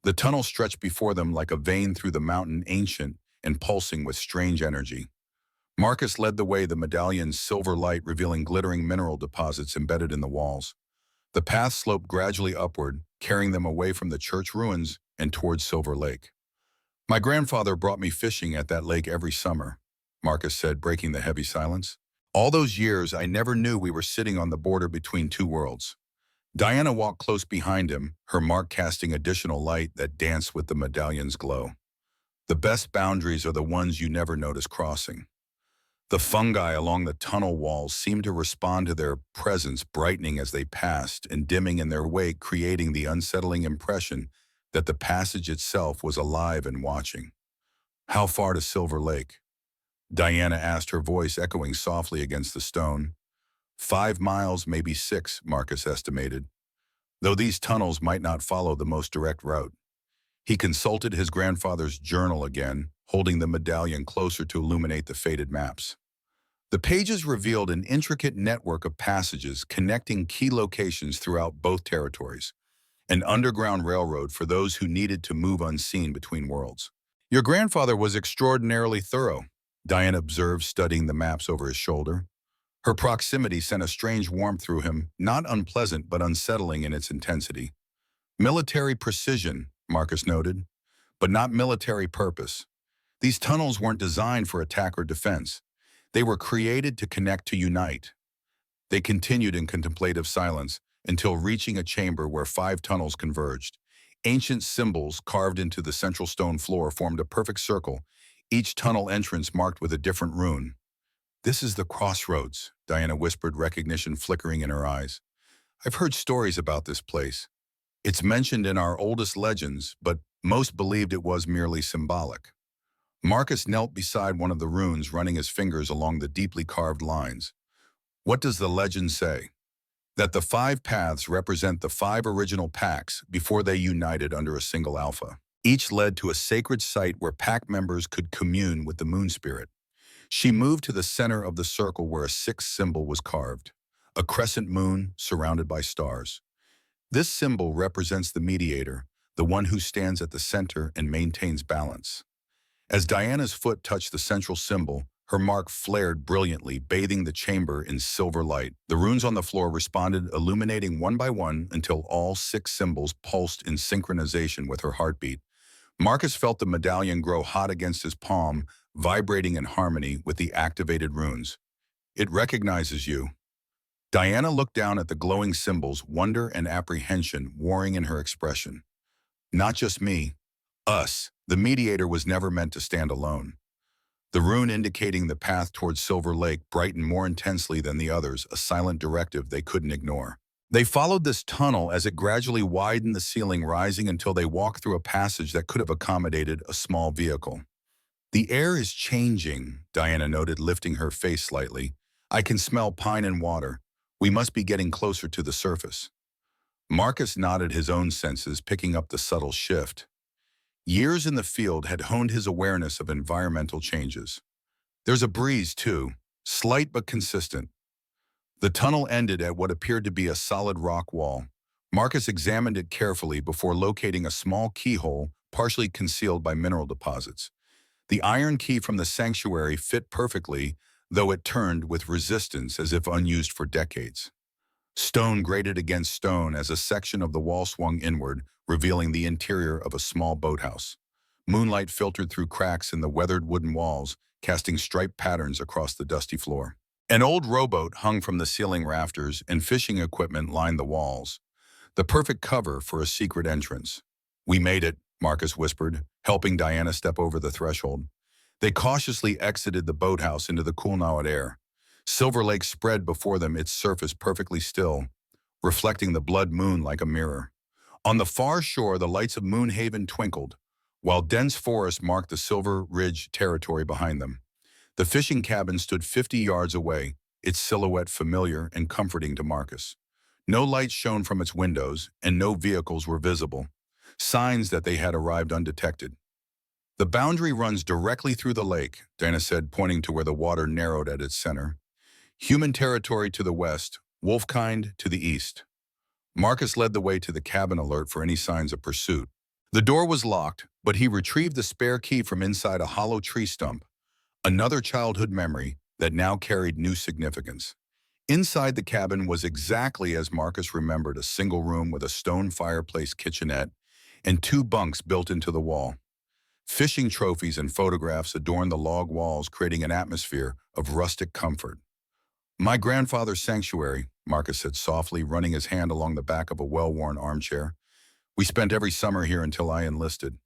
The tunnel stretched before them like a vein through the mountain, ancient and pulsing with strange energy. Marcus led the way, the medallion's silver light revealing glittering mineral deposits embedded in the walls. The path sloped gradually upward, carrying them away from the church ruins and towards Silver Lake. "My grandfather brought me fishing at that lake every summer," Marcus said, breaking the heavy silence. "All those years, I never knew we were sitting on the border between two worlds." Diana walked close behind him, her mark casting additional light that danced with the medallion's glow. "The best boundaries are the ones you never notice crossing." The fungi along the tunnel walls seemed to respond to their presence, brightening as they passed and dimming in their wake, creating the unsettling impression that the passage itself was alive and watching. "How far to Silver Lake?" Diana asked, her voice echoing softly against the stone. 5 miles, maybe 6, Marcus estimated, though these tunnels might not follow the most direct route. He consulted his grandfather's journal again, holding the medallion closer to illuminate the faded maps. The pages revealed an intricate network of passages connecting key locations throughout both territories, an underground railroad for those who needed to move unseen between worlds. "Your grandfather was extraordinarily thorough," Diane observed, studying the maps over his shoulder. Her proximity sent a strange warmth through him, not unpleasant but unsettling in its intensity. "Military precision," Marcus noted, "but not military purpose. These tunnels weren't designed for attack or defense. They were created to connect, to unite." They continued in contemplative silence until reaching a chamber where 5 tunnels converged. Ancient symbols carved into the central stone floor formed a perfect circle, each tunnel entrance marked with a different rune. "This is the crossroads," Diana whispered, recognition flickering in her eyes. "I've heard stories about this place. It's mentioned in our oldest legends, but most believed it was merely symbolic." Marcus knelt beside one of the runes, running his fingers along the deeply carved lines. "What does the legend say?" "That the 5 paths represent the 5 original pacts before they united under a single alpha. Each led to a sacred site where pack members could commune with the moon spirit." She moved to the center of the circle where a 6th symbol was carved, a crescent moon surrounded by stars. "This symbol represents the mediator, the one who stands at the center and maintains balance." As Diana's foot touched the central symbol, her mark flared brilliantly, bathing the chamber in silver light. The runes on the floor responded, illuminating one by one until all 6 symbols pulsed in synchronization with her heartbeat. Marcus felt the medallion grow hot against his palm, vibrating in harmony with the activated runes. "It recognizes you." Diana looked down at the glowing symbols, wonder and apprehension warring in her expression. "Not just me. Us." The mediator was never meant to stand alone. The rune indicating the path towards Silver Lake brightened more intensely than the others, a silent directive they couldn't ignore. They followed this tunnel as it gradually widened, the ceiling rising until they walked through a passage that could have accommodated a small vehicle. "The air is changing," Diana noted, lifting her face slightly. "I can smell pine and water. We must be getting closer to the surface." Marcus nodded, his own senses picking up the subtle shift. Years in the field had honed his awareness of environmental changes. There's a breeze, too, slight but consistent. The tunnel ended at what appeared to be a solid rock wall. Marcus examined it carefully before locating a small keyhole partially concealed by mineral deposits. The iron key from the sanctuary fit perfectly, though it turned with resistance as if unused for decades. Stone grated against stone as a section of the wall swung inward, revealing the interior of a small boathouse. Moonlight filtered through cracks in the weathered wooden walls, casting striped patterns across the dusty floor. An old rowboat hung from the ceiling rafters and fishing equipment lined the walls, the perfect cover for a secret entrance. "We made it," Marcus whispered, helping Diana step over the threshold. They cautiously exited the boathouse into the cool night air. Silver Lake spread before them, its surface perfectly still, reflecting the blood moon like a mirror. On the far shore, the lights of Moonhaven twinkled, while dense forest marked the Silver Ridge territory behind them. The fishing cabin stood 50 yards away, its silhouette familiar and comforting to Marcus. No lights shone from its windows, and no vehicles were visible, signs that they had arrived undetected. "The boundary runs directly through the lake," Diana said, pointing to where the water narrowed at its center. "Human territory to the west, wolfkind to the east." Marcus led the way to the cabin, alert for any signs of pursuit. The door was locked, but he retrieved the spare key from inside a hollow tree stump, another childhood memory that now carried new significance. Inside the cabin was exactly as Marcus remembered, a single room with a stone fireplace kitchenette and two bunks built into the wall. Fishing trophies and photographs adorned the log walls, creating an atmosphere of rustic comfort. "My grandfather's sanctuary," Marcus said softly, running his hand along the back of a well-worn armchair. "We spent every summer here until I enlisted."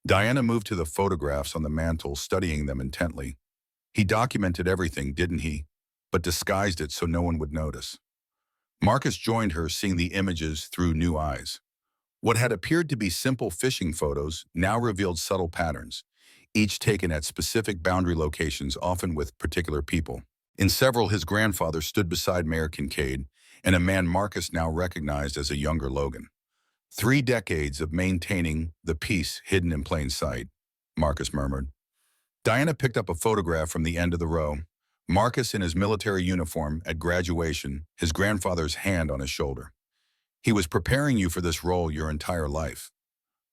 Diana moved to the photographs on the mantel, studying them intently. "He documented everything, didn't he? But disguised it so no one would notice." Marcus joined her, seeing the images through new eyes. What had appeared to be simple fishing photos now revealed subtle patterns, each taken at specific boundary locations, often with particular people. In several, his grandfather stood beside Mayor Kincaid, and a man Marcus now recognized as a younger Logan. 3 decades of maintaining the peace hidden in plain sight, Marcus murmured. Diana picked up a photograph from the end of the row. Marcus in his military uniform at graduation, his grandfather's hand on his shoulder. "He was preparing you for this role your entire life."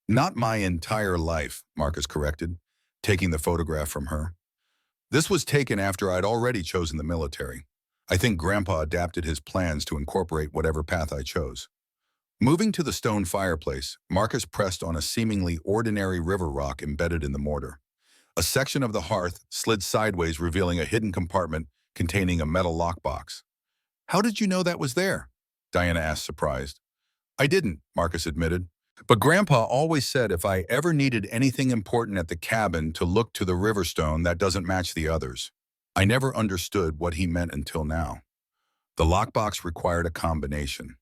"Not my entire life," Marcus corrected, taking the photograph from her. "This was taken after I'd already chosen the military. I think Grandpa adapted his plans to incorporate whatever path I chose." Moving to the stone fireplace, Marcus pressed on a seemingly ordinary river rock embedded in the mortar. A section of the hearth slid sideways, revealing a hidden compartment containing a metal lockbox. "How did you know that was there?" Diana asked, surprised. "I didn't," Marcus admitted. "But Grandpa always said if I ever needed anything important at the cabin to look to the river stone that doesn't match the others." I never understood what he meant until now. The lockbox required a combination.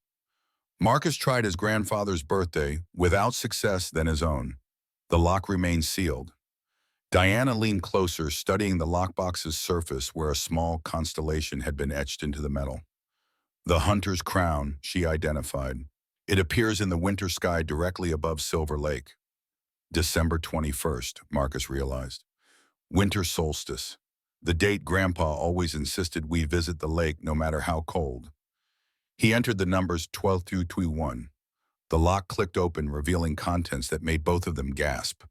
Marcus tried his grandfather's birthday, without success than his own. The lock remained sealed. Diana leaned closer, studying the lockbox's surface where a small constellation had been etched into the metal. "The Hunter's Crown," she identified. "It appears in the winter sky directly above Silver Lake." December 21st, Marcus realized. Winter solstice. The date Grandpa always insisted we visit the lake no matter how cold. He entered the numbers 12 through 21. The lock clicked open, revealing contents that made both of them gasp.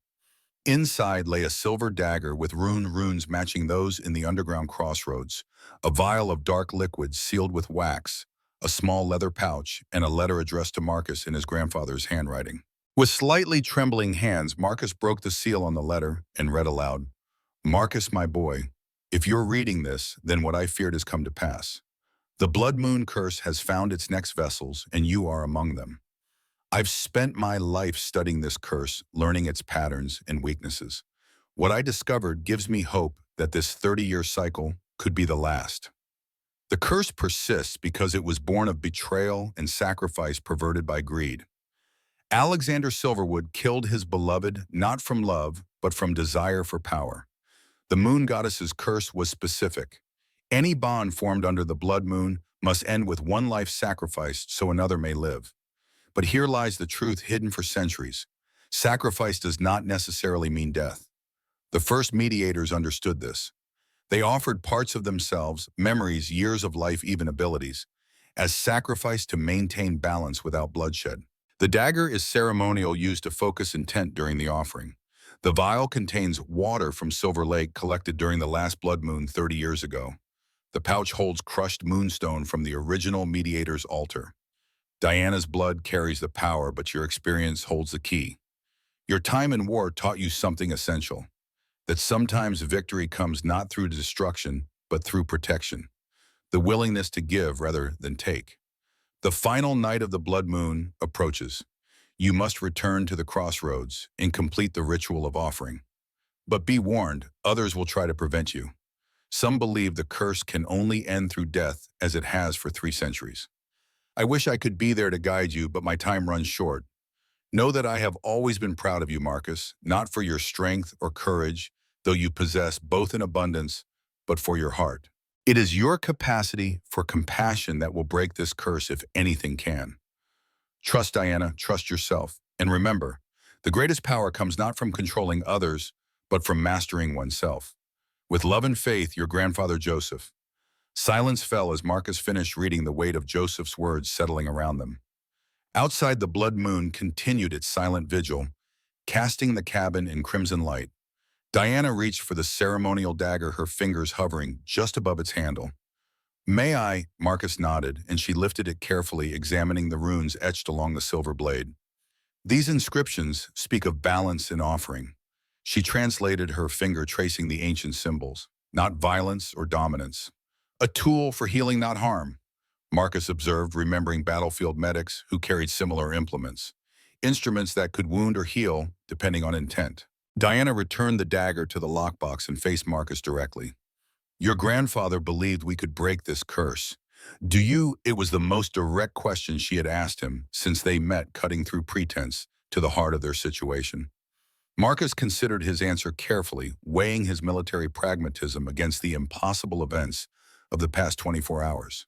Inside lay a silver dagger with runes matching those in the underground crossroads, a vial of dark liquid sealed with wax, a small leather pouch, and a letter addressed to Marcus in his grandfather's handwriting. With slightly trembling hands, Marcus broke the seal on the letter and read aloud, "Marcus, my boy, if you're reading this, then what I feared has come to pass. The blood moon curse has found its next vessels, and you are among them. I've spent my life studying this curse, learning its patterns and weaknesses. What I discovered gives me hope that this 30-year cycle could be the last. The curse persists because it was born of betrayal and sacrifice perverted by greed. Alexander Silverwood killed his beloved not from love, but from desire for power. The moon goddess's curse was specific. Any bond formed under the blood moon must end with one life sacrificed so another may live. But here lies the truth hidden for centuries. Sacrifice does not necessarily mean death. The first mediators understood this. They offered parts of themselves, memories, years of life, even abilities, as sacrifice to maintain balance without bloodshed. The dagger is ceremonial, used to focus intent during the offering. The vial contains water from Silver Lake collected during the last blood moon 30 years ago. The pouch holds crushed moonstone from the original mediator's altar. Diana's blood carries the power, but your experience holds the key. Your time in war taught you something essential, that sometimes victory comes not through destruction, but through protection, the willingness to give rather than take. The final night of the blood moon approaches. You must return to the crossroads and complete the ritual of offering. But be warned, others will try to prevent you. Some believe the curse can only end through death, as it has for 3 centuries. I wish I could be there to guide you, but my time runs short. Know that I have always been proud of you, Marcus, not for your strength or courage, though you possess both in abundance, but for your heart. It is your capacity for compassion that will break this curse if anything can. Trust Diana, trust yourself, and remember, the greatest power comes not from controlling others, but from mastering oneself. With love and faith, your grandfather Joseph. Silence fell as Marcus finished reading, the weight of Joseph's words settling around them. Outside, the blood moon continued its silent vigil, casting the cabin in crimson light. Diana reached for the ceremonial dagger, her fingers hovering just above its handle. "May I?" Marcus nodded, and she lifted it carefully, examining the runes etched along the silver blade. These inscriptions speak of balance in offering. She translated, her finger tracing the ancient symbols. Not violence or dominance. A tool for healing, not harm, Marcus observed, remembering battlefield medics who carried similar implements. Instruments that could wound or heal, depending on intent. Diana returned the dagger to the lockbox and faced Marcus directly. "Your grandfather believed we could break this curse. Do you?" It was the most direct question she had asked him since they met, cutting through pretense to the heart of their situation. Marcus considered his answer carefully, weighing his military pragmatism against the impossible events of the past 24 hours.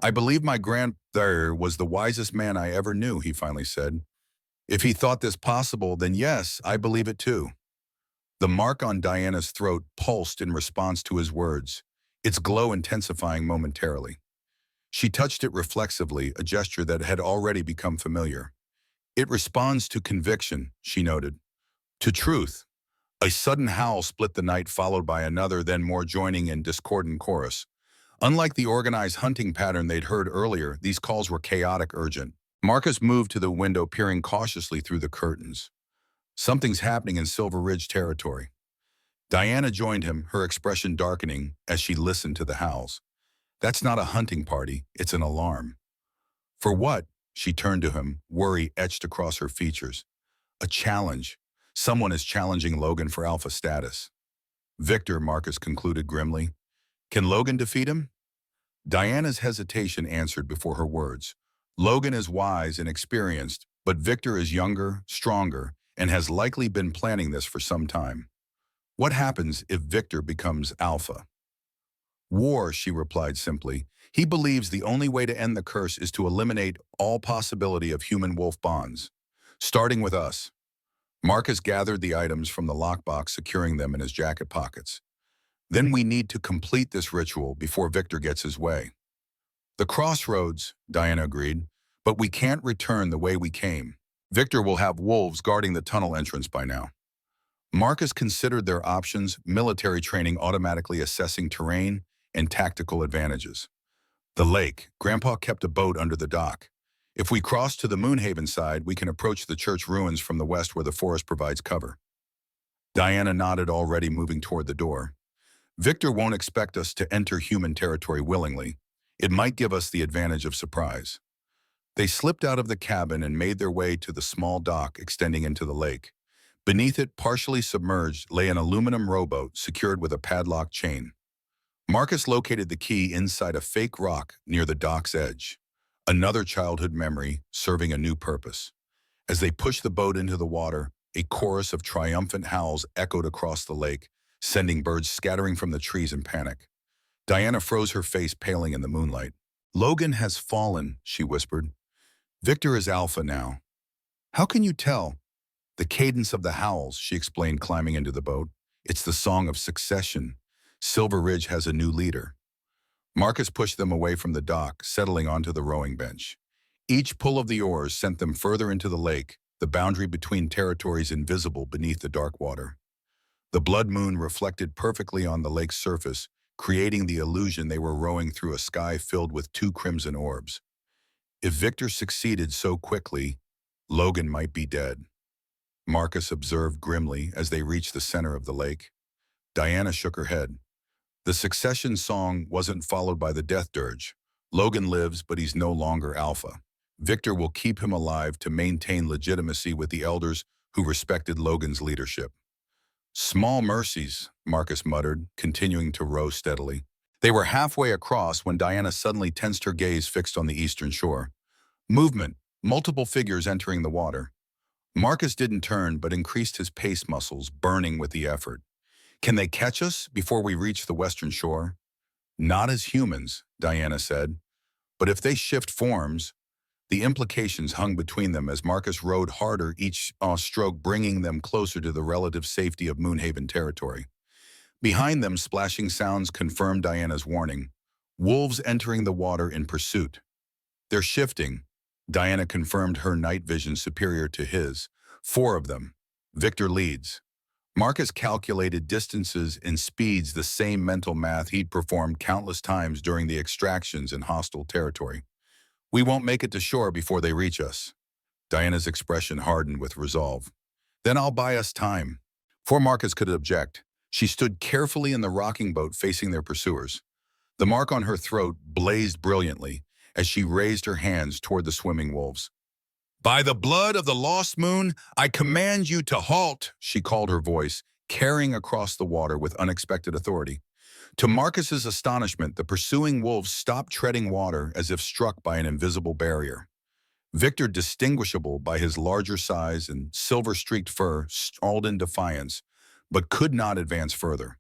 "I believe my grandfather was the wisest man I ever knew," he finally said. "If he thought this possible, then yes, I believe it too." The mark on Diana's throat pulsed in response to his words, its glow intensifying momentarily. She touched it reflexively, a gesture that had already become familiar. "It responds to conviction," she noted. "To truth." A sudden howl split the night, followed by another, then more, joining in discordant chorus. Unlike the organized hunting pattern they'd heard earlier, these calls were chaotic, urgent. Marcus moved to the window, peering cautiously through the curtains. Something's happening in Silver Ridge territory. Diana joined him, her expression darkening as she listened to the howls. "That's not a hunting party, it's an alarm." "For what?" She turned to him, worry etched across her features. "A challenge. Someone is challenging Logan for alpha status." "Victor," Marcus concluded grimly. "Can Logan defeat him?" Diana's hesitation answered before her words. "Logan is wise and experienced, but Victor is younger, stronger, and has likely been planning this for some time." "What happens if Victor becomes alpha?" "War," she replied simply. "He believes the only way to end the curse is to eliminate all possibility of human-wolf bonds, starting with us." Marcus gathered the items from the lockbox, securing them in his jacket pockets. "Then we need to complete this ritual before Victor gets his way." "The crossroads," Diana agreed, "but we can't return the way we came. Victor will have wolves guarding the tunnel entrance by now." Marcus considered their options, military training automatically assessing terrain and tactical advantages. "The lake. Grandpa kept a boat under the dock. If we cross to the Moonhaven side, we can approach the church ruins from the west where the forest provides cover." Diana nodded, already moving toward the door. "Victor won't expect us to enter human territory willingly. It might give us the advantage of surprise." They slipped out of the cabin and made their way to the small dock extending into the lake. Beneath it, partially submerged, lay an aluminum rowboat secured with a padlock chain. Marcus located the key inside a fake rock near the dock's edge. Another childhood memory serving a new purpose. As they pushed the boat into the water, a chorus of triumphant howls echoed across the lake, sending birds scattering from the trees in panic. Diana froze, her face paling in the moonlight. "Logan has fallen," she whispered. "Victor is alpha now." "How can you tell?" The cadence of the howls, she explained, climbing into the boat. It's the song of succession. Silver Ridge has a new leader. Marcus pushed them away from the dock, settling onto the rowing bench. Each pull of the oars sent them further into the lake, the boundary between territories invisible beneath the dark water. The blood moon reflected perfectly on the lake's surface, creating the illusion they were rowing through a sky filled with two crimson orbs. If Victor succeeded so quickly, Logan might be dead. Marcus observed grimly as they reached the center of the lake. Diana shook her head. The succession song wasn't followed by the death dirge. Logan lives, but he's no longer alpha. Victor will keep him alive to maintain legitimacy with the elders who respected Logan's leadership. Small mercies, Marcus muttered, continuing to row steadily. They were halfway across when Diana suddenly tensed her gaze fixed on the eastern shore. Movement, multiple figures entering the water. Marcus didn't turn but increased his pace muscles, burning with the effort. Can they catch us before we reach the western shore? Not as humans, Diana said. But if they shift forms, the implications hung between them as Marcus rowed harder, each stroke bringing them closer to the relative safety of Moonhaven territory. Behind them, splashing sounds confirmed Diana's warning. Wolves entering the water in pursuit. They're shifting. Diana confirmed, her night vision superior to his. 4 of them. Victor leads. Marcus calculated distances and speeds, the same mental math he'd performed countless times during the extractions in hostile territory. We won't make it to shore before they reach us. Diana's expression hardened with resolve. Then I'll buy us time. Before Marcus could object, she stood carefully in the rocking boat facing their pursuers. The mark on her throat blazed brilliantly as she raised her hands toward the swimming wolves. By the blood of the lost moon, I command you to halt, she called, her voice carrying across the water with unexpected authority. To Marcus's astonishment, the pursuing wolves stopped treading water as if struck by an invisible barrier. Victor, distinguishable by his larger size and silver-streaked fur, snarled in defiance, but could not advance further.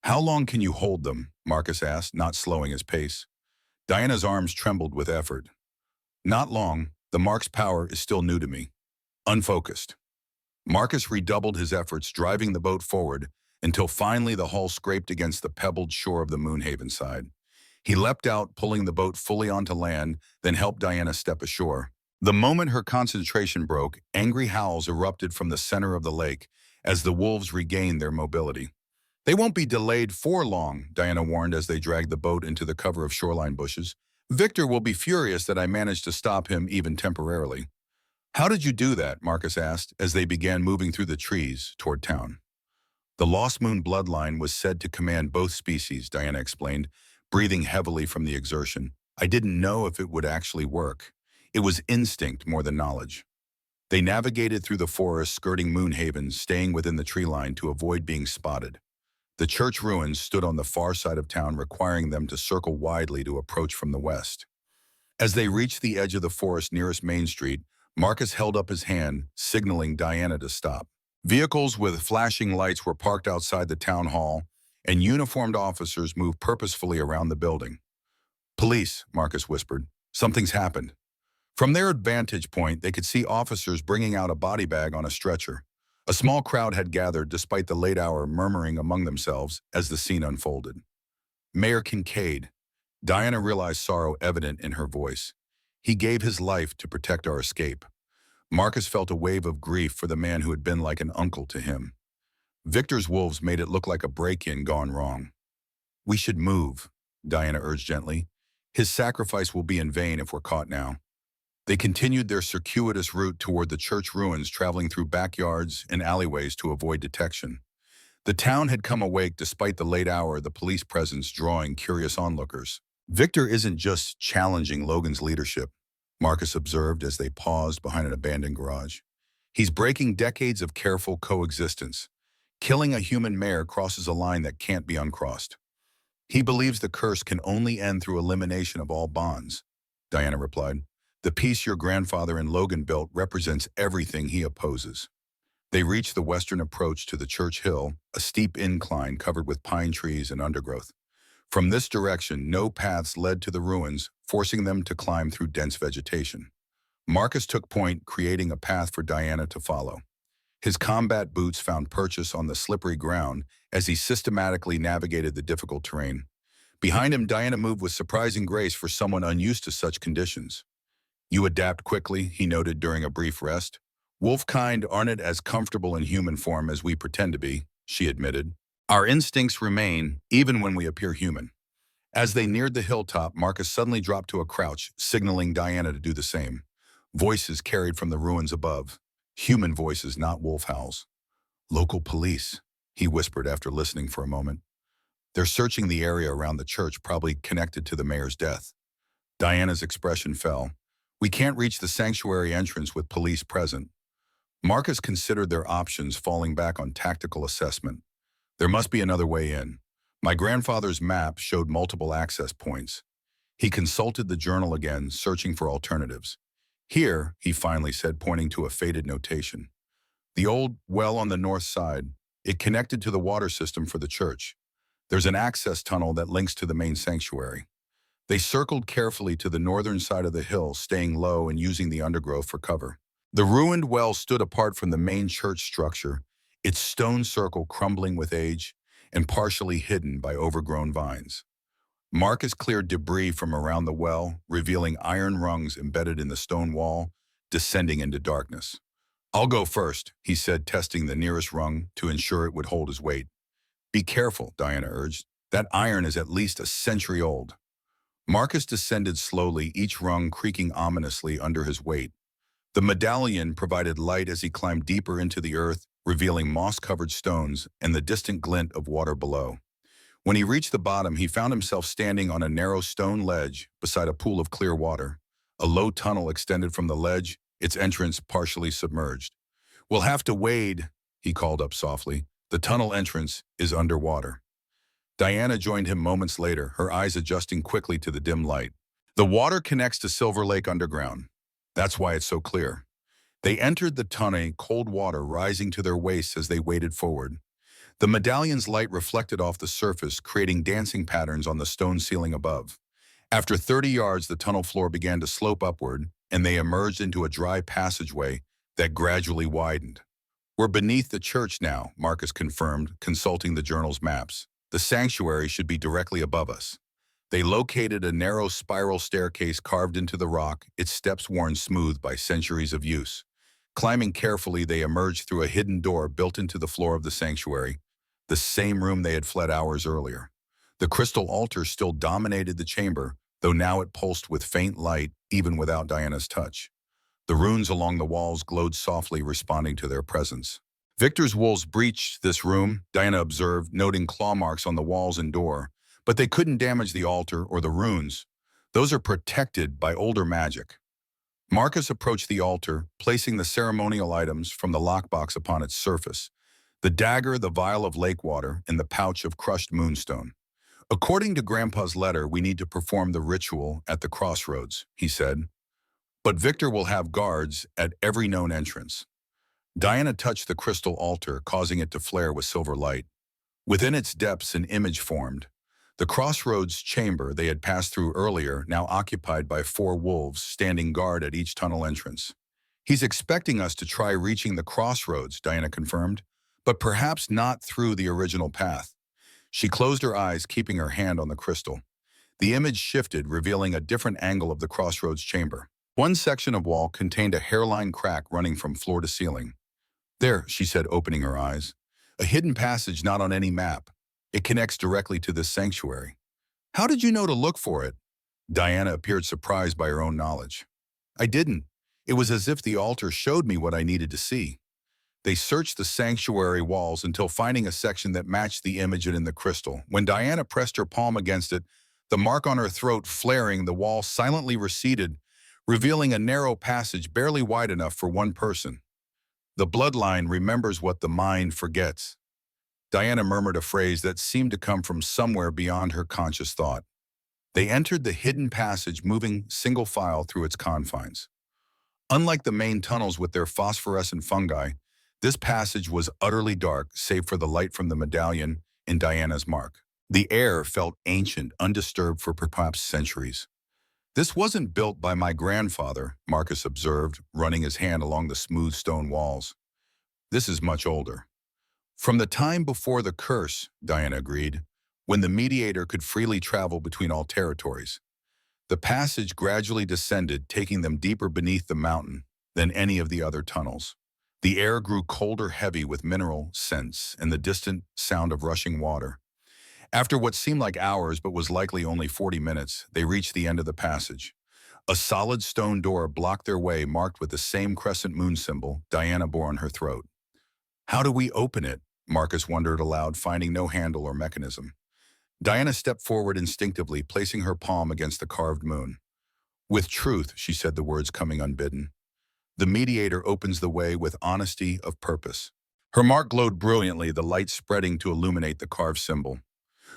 How long can you hold them? Marcus asked, not slowing his pace. Diana's arms trembled with effort. Not long. The mark's power is still new to me. Unfocused. Marcus redoubled his efforts, driving the boat forward until finally the hull scraped against the pebbled shore of the Moonhaven side. He leapt out, pulling the boat fully onto land, then helped Diana step ashore. The moment her concentration broke, angry howls erupted from the center of the lake as the wolves regained their mobility. They won't be delayed for long, Diana warned as they dragged the boat into the cover of shoreline bushes. Victor will be furious that I managed to stop him even temporarily. How did you do that? Marcus asked as they began moving through the trees toward town. The Lost Moon bloodline was said to command both species, Diana explained, breathing heavily from the exertion. I didn't know if it would actually work. It was instinct more than knowledge. They navigated through the forest, skirting Moonhaven, staying within the tree line to avoid being spotted. The church ruins stood on the far side of town, requiring them to circle widely to approach from the west. As they reached the edge of the forest nearest Main Street, Marcus held up his hand, signaling Diana to stop. Vehicles with flashing lights were parked outside the town hall, and uniformed officers moved purposefully around the building. Police, Marcus whispered. Something's happened. From their vantage point, they could see officers bringing out a body bag on a stretcher. A small crowd had gathered despite the late hour, murmuring among themselves as the scene unfolded. Mayor Kincaid. Diana realized sorrow evident in her voice. He gave his life to protect our escape. Marcus felt a wave of grief for the man who had been like an uncle to him. Victor's wolves made it look like a break-in gone wrong. We should move, Diana urged gently. His sacrifice will be in vain if we're caught now. They continued their circuitous route toward the church ruins, traveling through backyards and alleyways to avoid detection. The town had come awake despite the late hour, the police presence drawing curious onlookers. Victor isn't just challenging Logan's leadership, Marcus observed as they paused behind an abandoned garage. He's breaking decades of careful coexistence. Killing a human mayor crosses a line that can't be uncrossed. He believes the curse can only end through elimination of all bonds, Diana replied. The peace your grandfather and Logan built represents everything he opposes. They reached the western approach to the church hill, a steep incline covered with pine trees and undergrowth. From this direction, no paths led to the ruins, forcing them to climb through dense vegetation. Marcus took point, creating a path for Diana to follow. His combat boots found purchase on the slippery ground as he systematically navigated the difficult terrain. Behind him, Diana moved with surprising grace for someone unused to such conditions. "You adapt quickly," he noted during a brief rest. "Wolfkind aren't as comfortable in human form as we pretend to be," she admitted. "Our instincts remain, even when we appear human." As they neared the hilltop, Marcus suddenly dropped to a crouch, signaling Diana to do the same. Voices carried from the ruins above. Human voices, not wolf howls. "Local police," he whispered after listening for a moment. "They're searching the area around the church, probably connected to the mayor's death." Diana's expression fell. "We can't reach the sanctuary entrance with police present." Marcus considered their options, falling back on tactical assessment. "There must be another way in. My grandfather's map showed multiple access points." He consulted the journal again, searching for alternatives. "Here," he finally said, pointing to a faded notation. "The old well on the north side. It connected to the water system for the church. There's an access tunnel that links to the main sanctuary." They circled carefully to the northern side of the hill, staying low and using the undergrowth for cover. The ruined well stood apart from the main church structure, its stone circle crumbling with age and partially hidden by overgrown vines. Marcus cleared debris from around the well, revealing iron rungs embedded in the stone wall, descending into darkness. "I'll go first," he said, testing the nearest rung to ensure it would hold his weight. "Be careful," Diana urged. "That iron is at least a century old." Marcus descended slowly, each rung creaking ominously under his weight. The medallion provided light as he climbed deeper into the earth, revealing moss-covered stones and the distant glint of water below. When he reached the bottom, he found himself standing on a narrow stone ledge beside a pool of clear water. A low tunnel extended from the ledge, its entrance partially submerged. "We'll have to wade," he called up softly. "The tunnel entrance is underwater." Diana joined him moments later, her eyes adjusting quickly to the dim light. "The water connects to Silver Lake underground. That's why it's so clear." They entered the tunnel, cold water rising to their waists as they waded forward. The medallion's light reflected off the surface, creating dancing patterns on the stone ceiling above. After 30 yards, the tunnel floor began to slope upward, and they emerged into a dry passageway that gradually widened. "We're beneath the church now," Marcus confirmed, consulting the journal's maps. "The sanctuary should be directly above us." They located a narrow spiral staircase carved into the rock, its steps worn smooth by centuries of use. Climbing carefully, they emerged through a hidden door built into the floor of the sanctuary, the same room they had fled hours earlier. The crystal altar still dominated the chamber, though now it pulsed with faint light, even without Diana's touch. The runes along the walls glowed softly, responding to their presence. "Victor's wolves breached this room," Diana observed, noting claw marks on the walls and door. "But they couldn't damage the altar or the runes. Those are protected by older magic." Marcus approached the altar, placing the ceremonial items from the lockbox upon its surface: the dagger, the vial of lake water, and the pouch of crushed moonstone. "According to Grandpa's letter, we need to perform the ritual at the crossroads," he said. "But Victor will have guards at every known entrance." Diana touched the crystal altar, causing it to flare with silver light. Within its depths, an image formed. The crossroads chamber they had passed through earlier, now occupied by 4 wolves standing guard at each tunnel entrance. "He's expecting us to try reaching the crossroads," Diana confirmed, "but perhaps not through the original path." She closed her eyes, keeping her hand on the crystal. The image shifted, revealing a different angle of the crossroads chamber. One section of wall contained a hairline crack running from floor to ceiling. "There," she said, opening her eyes. "A hidden passage not on any map. It connects directly to this sanctuary." "How did you know to look for it?" Diana appeared surprised by her own knowledge. "I didn't. It was as if the altar showed me what I needed to see." They searched the sanctuary walls until finding a section that matched the image in the crystal. When Diana pressed her palm against it, the mark on her throat flaring, the wall silently receded, revealing a narrow passage barely wide enough for one person. "The bloodline remembers what the mind forgets." Diana murmured a phrase that seemed to come from somewhere beyond her conscious thought. They entered the hidden passage, moving single file through its confines. Unlike the main tunnels with their phosphorescent fungi, this passage was utterly dark, save for the light from the medallion and Diana's mark. The air felt ancient, undisturbed for perhaps centuries. "This wasn't built by my grandfather," Marcus observed, running his hand along the smooth stone walls. This is much older. From the time before the curse, Diana agreed, when the mediator could freely travel between all territories. The passage gradually descended, taking them deeper beneath the mountain than any of the other tunnels. The air grew colder, heavy with mineral scents and the distant sound of rushing water. After what seemed like hours but was likely only 40 minutes, they reached the end of the passage. A solid stone door blocked their way, marked with the same crescent moon symbol Diana bore on her throat. How do we open it? Marcus wondered aloud, finding no handle or mechanism. Diana stepped forward instinctively, placing her palm against the carved moon. With truth, she said, the words coming unbidden. The mediator opens the way with honesty of purpose. Her mark glowed brilliantly, the light spreading to illuminate the carved symbol.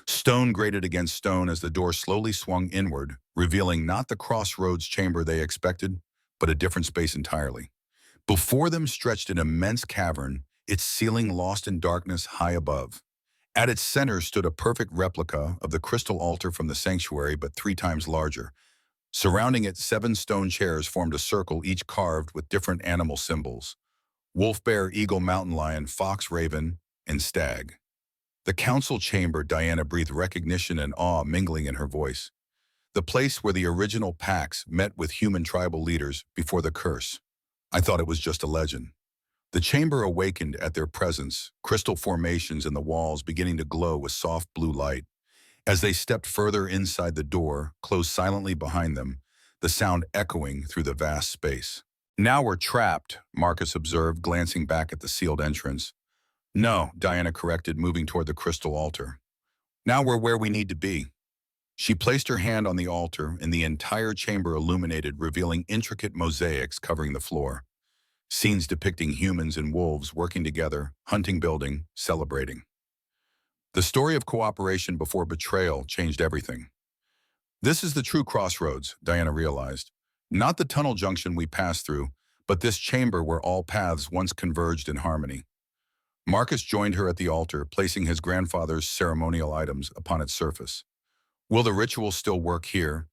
Stone grated against stone as the door slowly swung inward, revealing not the crossroads chamber they expected, but a different space entirely. Before them stretched an immense cavern, its ceiling lost in darkness high above. At its center stood a perfect replica of the crystal altar from the sanctuary, but 3 times larger. Surrounding it, 7 stone chairs formed a circle, each carved with different animal symbols: wolf, bear, eagle, mountain lion, fox, raven, and stag. The council chamber, Diana breathed recognition and awe mingling in her voice. The place where the original pacts met with human tribal leaders before the curse. I thought it was just a legend. The chamber awakened at their presence, crystal formations in the walls beginning to glow with soft blue light. As they stepped further inside, the door closed silently behind them, the sound echoing through the vast space. Now we're trapped, Marcus observed, glancing back at the sealed entrance. No, Diana corrected, moving toward the crystal altar. Now we're where we need to be. She placed her hand on the altar, and the entire chamber illuminated, revealing intricate mosaics covering the floor. Scenes depicting humans and wolves working together, hunting, building, celebrating. The story of cooperation before betrayal changed everything. This is the true crossroads, Diana realized. Not the tunnel junction we passed through, but this chamber where all paths once converged in harmony. Marcus joined her at the altar, placing his grandfather's ceremonial items upon its surface. Will the ritual still work here?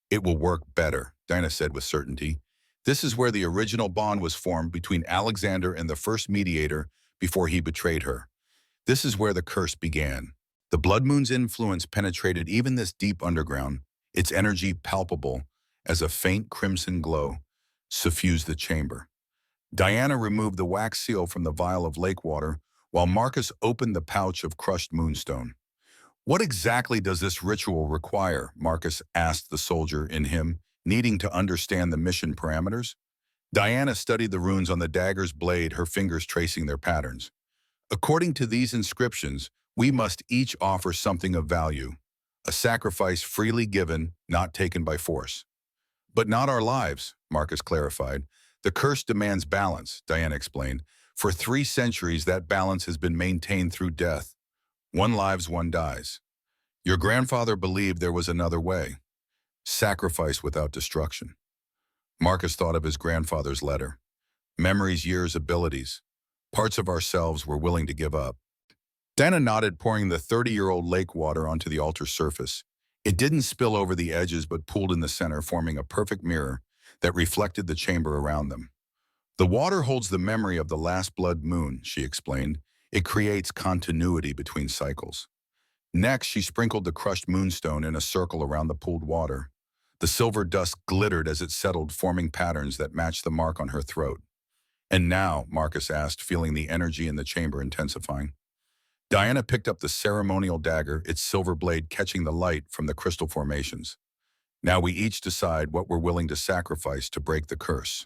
It will work better, Diana said with certainty. This is where the original bond was formed between Alexander and the first mediator before he betrayed her. This is where the curse began. The blood moon's influence penetrated even this deep underground, its energy palpable as a faint crimson glow suffused the chamber. Diana removed the wax seal from the vial of lake water, while Marcus opened the pouch of crushed moonstone. What exactly does this ritual require? Marcus asked the soldier in him, needing to understand the mission parameters. Diana studied the runes on the dagger's blade, her fingers tracing their patterns. According to these inscriptions, we must each offer something of value, a sacrifice freely given, not taken by force. But not our lives, Marcus clarified. The curse demands balance, Diana explained. For 3 centuries, that balance has been maintained through death. One lives, one dies. Your grandfather believed there was another way. Sacrifice without destruction. Marcus thought of his grandfather's letter. Memories, years, abilities. Parts of ourselves we're willing to give up. Diana nodded, pouring the 30-year-old lake water onto the altar surface. It didn't spill over the edges but pooled in the center, forming a perfect mirror that reflected the chamber around them. The water holds the memory of the last blood moon, she explained. It creates continuity between cycles. Next, she sprinkled the crushed moonstone in a circle around the pooled water. The silver dust glittered as it settled, forming patterns that matched the mark on her throat. And now, Marcus asked, feeling the energy in the chamber intensifying. Diana picked up the ceremonial dagger, its silver blade catching the light from the crystal formations. Now we each decide what we're willing to sacrifice to break the curse.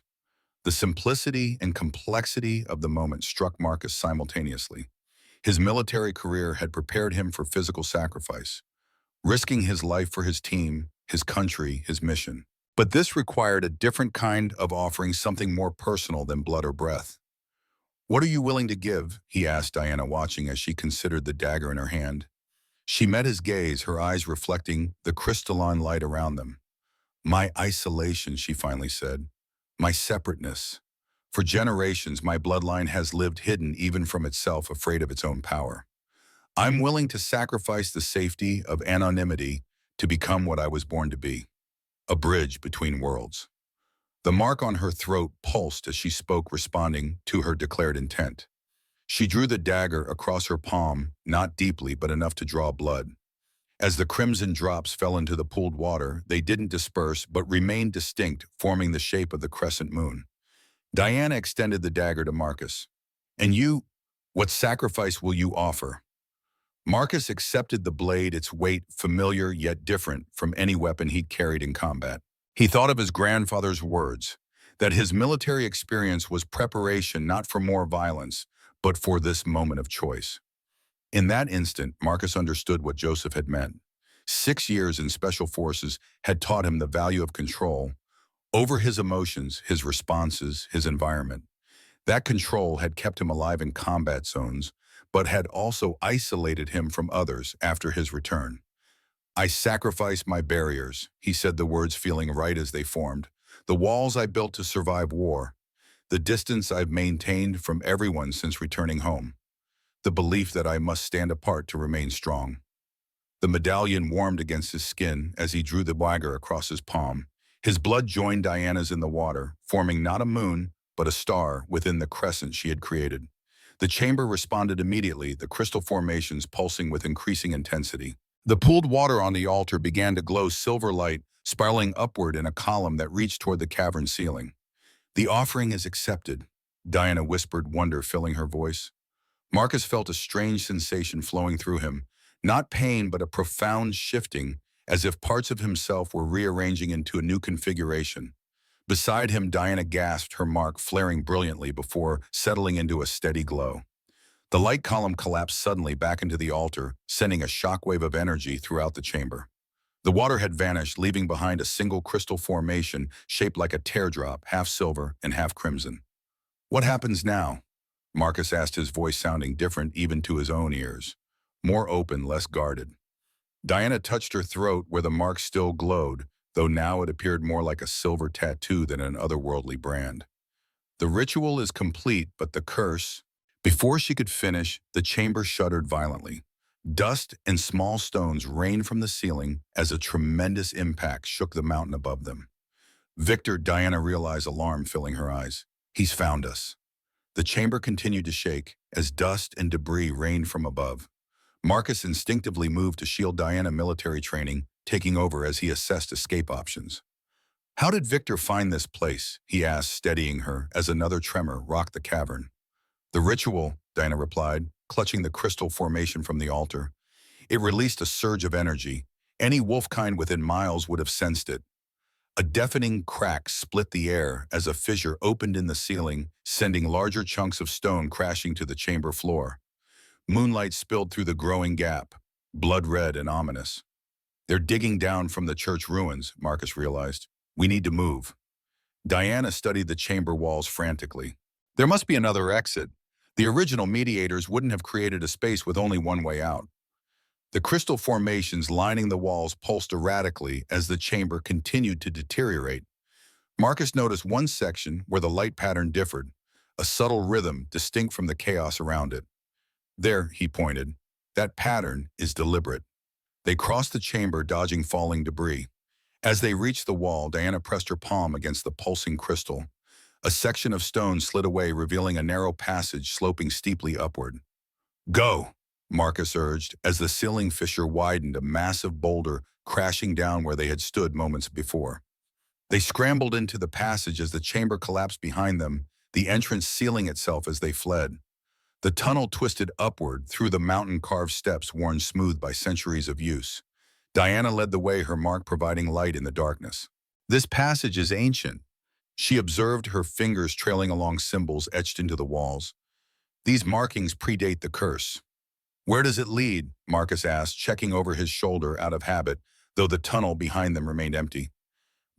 The simplicity and complexity of the moment struck Marcus simultaneously. His military career had prepared him for physical sacrifice, risking his life for his team, his country, his mission. But this required a different kind of offering, something more personal than blood or breath. What are you willing to give? He asked Diana, watching as she considered the dagger in her hand. She met his gaze, her eyes reflecting the crystalline light around them. My isolation, she finally said. My separateness. For generations, my bloodline has lived hidden even from itself, afraid of its own power. I'm willing to sacrifice the safety of anonymity to become what I was born to be. A bridge between worlds. The mark on her throat pulsed as she spoke, responding to her declared intent. She drew the dagger across her palm, not deeply but enough to draw blood. As the crimson drops fell into the pooled water, they didn't disperse but remained distinct, forming the shape of the crescent moon. Diana extended the dagger to Marcus. "And you, what sacrifice will you offer?" Marcus accepted the blade, its weight familiar yet different from any weapon he'd carried in combat. He thought of his grandfather's words, that his military experience was preparation not for more violence, but for this moment of choice. In that instant, Marcus understood what Joseph had meant. 6 years in special forces had taught him the value of control over his emotions, his responses, his environment. That control had kept him alive in combat zones, but had also isolated him from others after his return. "I sacrifice my barriers," he said, the words feeling right as they formed. "The walls I built to survive war. The distance I've maintained from everyone since returning home. The belief that I must stand apart to remain strong." The medallion warmed against his skin as he drew the dagger across his palm. His blood joined Diana's in the water, forming not a moon, but a star within the crescent she had created. The chamber responded immediately, the crystal formations pulsing with increasing intensity. The pooled water on the altar began to glow silver light, spiraling upward in a column that reached toward the cavern ceiling. "The offering is accepted," Diana whispered, wonder filling her voice. Marcus felt a strange sensation flowing through him, not pain but a profound shifting, as if parts of himself were rearranging into a new configuration. Beside him, Diana gasped, her mark flaring brilliantly before settling into a steady glow. The light column collapsed suddenly back into the altar, sending a shockwave of energy throughout the chamber. The water had vanished, leaving behind a single crystal formation shaped like a teardrop, half silver and half crimson. "What happens now?" Marcus asked, his voice sounding different even to his own ears. More open, less guarded. Diana touched her throat where the mark still glowed, though now it appeared more like a silver tattoo than an otherworldly brand. "The ritual is complete, but the curse—" Before she could finish, the chamber shuddered violently. Dust and small stones rained from the ceiling as a tremendous impact shook the mountain above them. "Victor," Diana realized, alarm filling her eyes. "He's found us." The chamber continued to shake as dust and debris rained from above. Marcus instinctively moved to shield Diana, military training taking over as he assessed escape options. "How did Victor find this place?" he asked, steadying her as another tremor rocked the cavern. "The ritual," Diana replied, clutching the crystal formation from the altar. It released a surge of energy. Any wolfkind within miles would have sensed it. A deafening crack split the air as a fissure opened in the ceiling, sending larger chunks of stone crashing to the chamber floor. Moonlight spilled through the growing gap, blood red and ominous. "They're digging down from the church ruins," Marcus realized. "We need to move." Diana studied the chamber walls frantically. There must be another exit. The original mediators wouldn't have created a space with only one way out. The crystal formations lining the walls pulsed erratically as the chamber continued to deteriorate. Marcus noticed one section where the light pattern differed, a subtle rhythm distinct from the chaos around it. "There," he pointed. "That pattern is deliberate." They crossed the chamber, dodging falling debris. As they reached the wall, Diana pressed her palm against the pulsing crystal. A section of stone slid away, revealing a narrow passage sloping steeply upward. "Go," Marcus urged, as the ceiling fissure widened, a massive boulder crashing down where they had stood moments before. They scrambled into the passage as the chamber collapsed behind them, the entrance sealing itself as they fled. The tunnel twisted upward through the mountain-carved steps worn smooth by centuries of use. Diana led the way, her mark providing light in the darkness. "This passage is ancient," she observed, her fingers trailing along symbols etched into the walls. "These markings predate the curse." "Where does it lead?" Marcus asked, checking over his shoulder out of habit, though the tunnel behind them remained empty.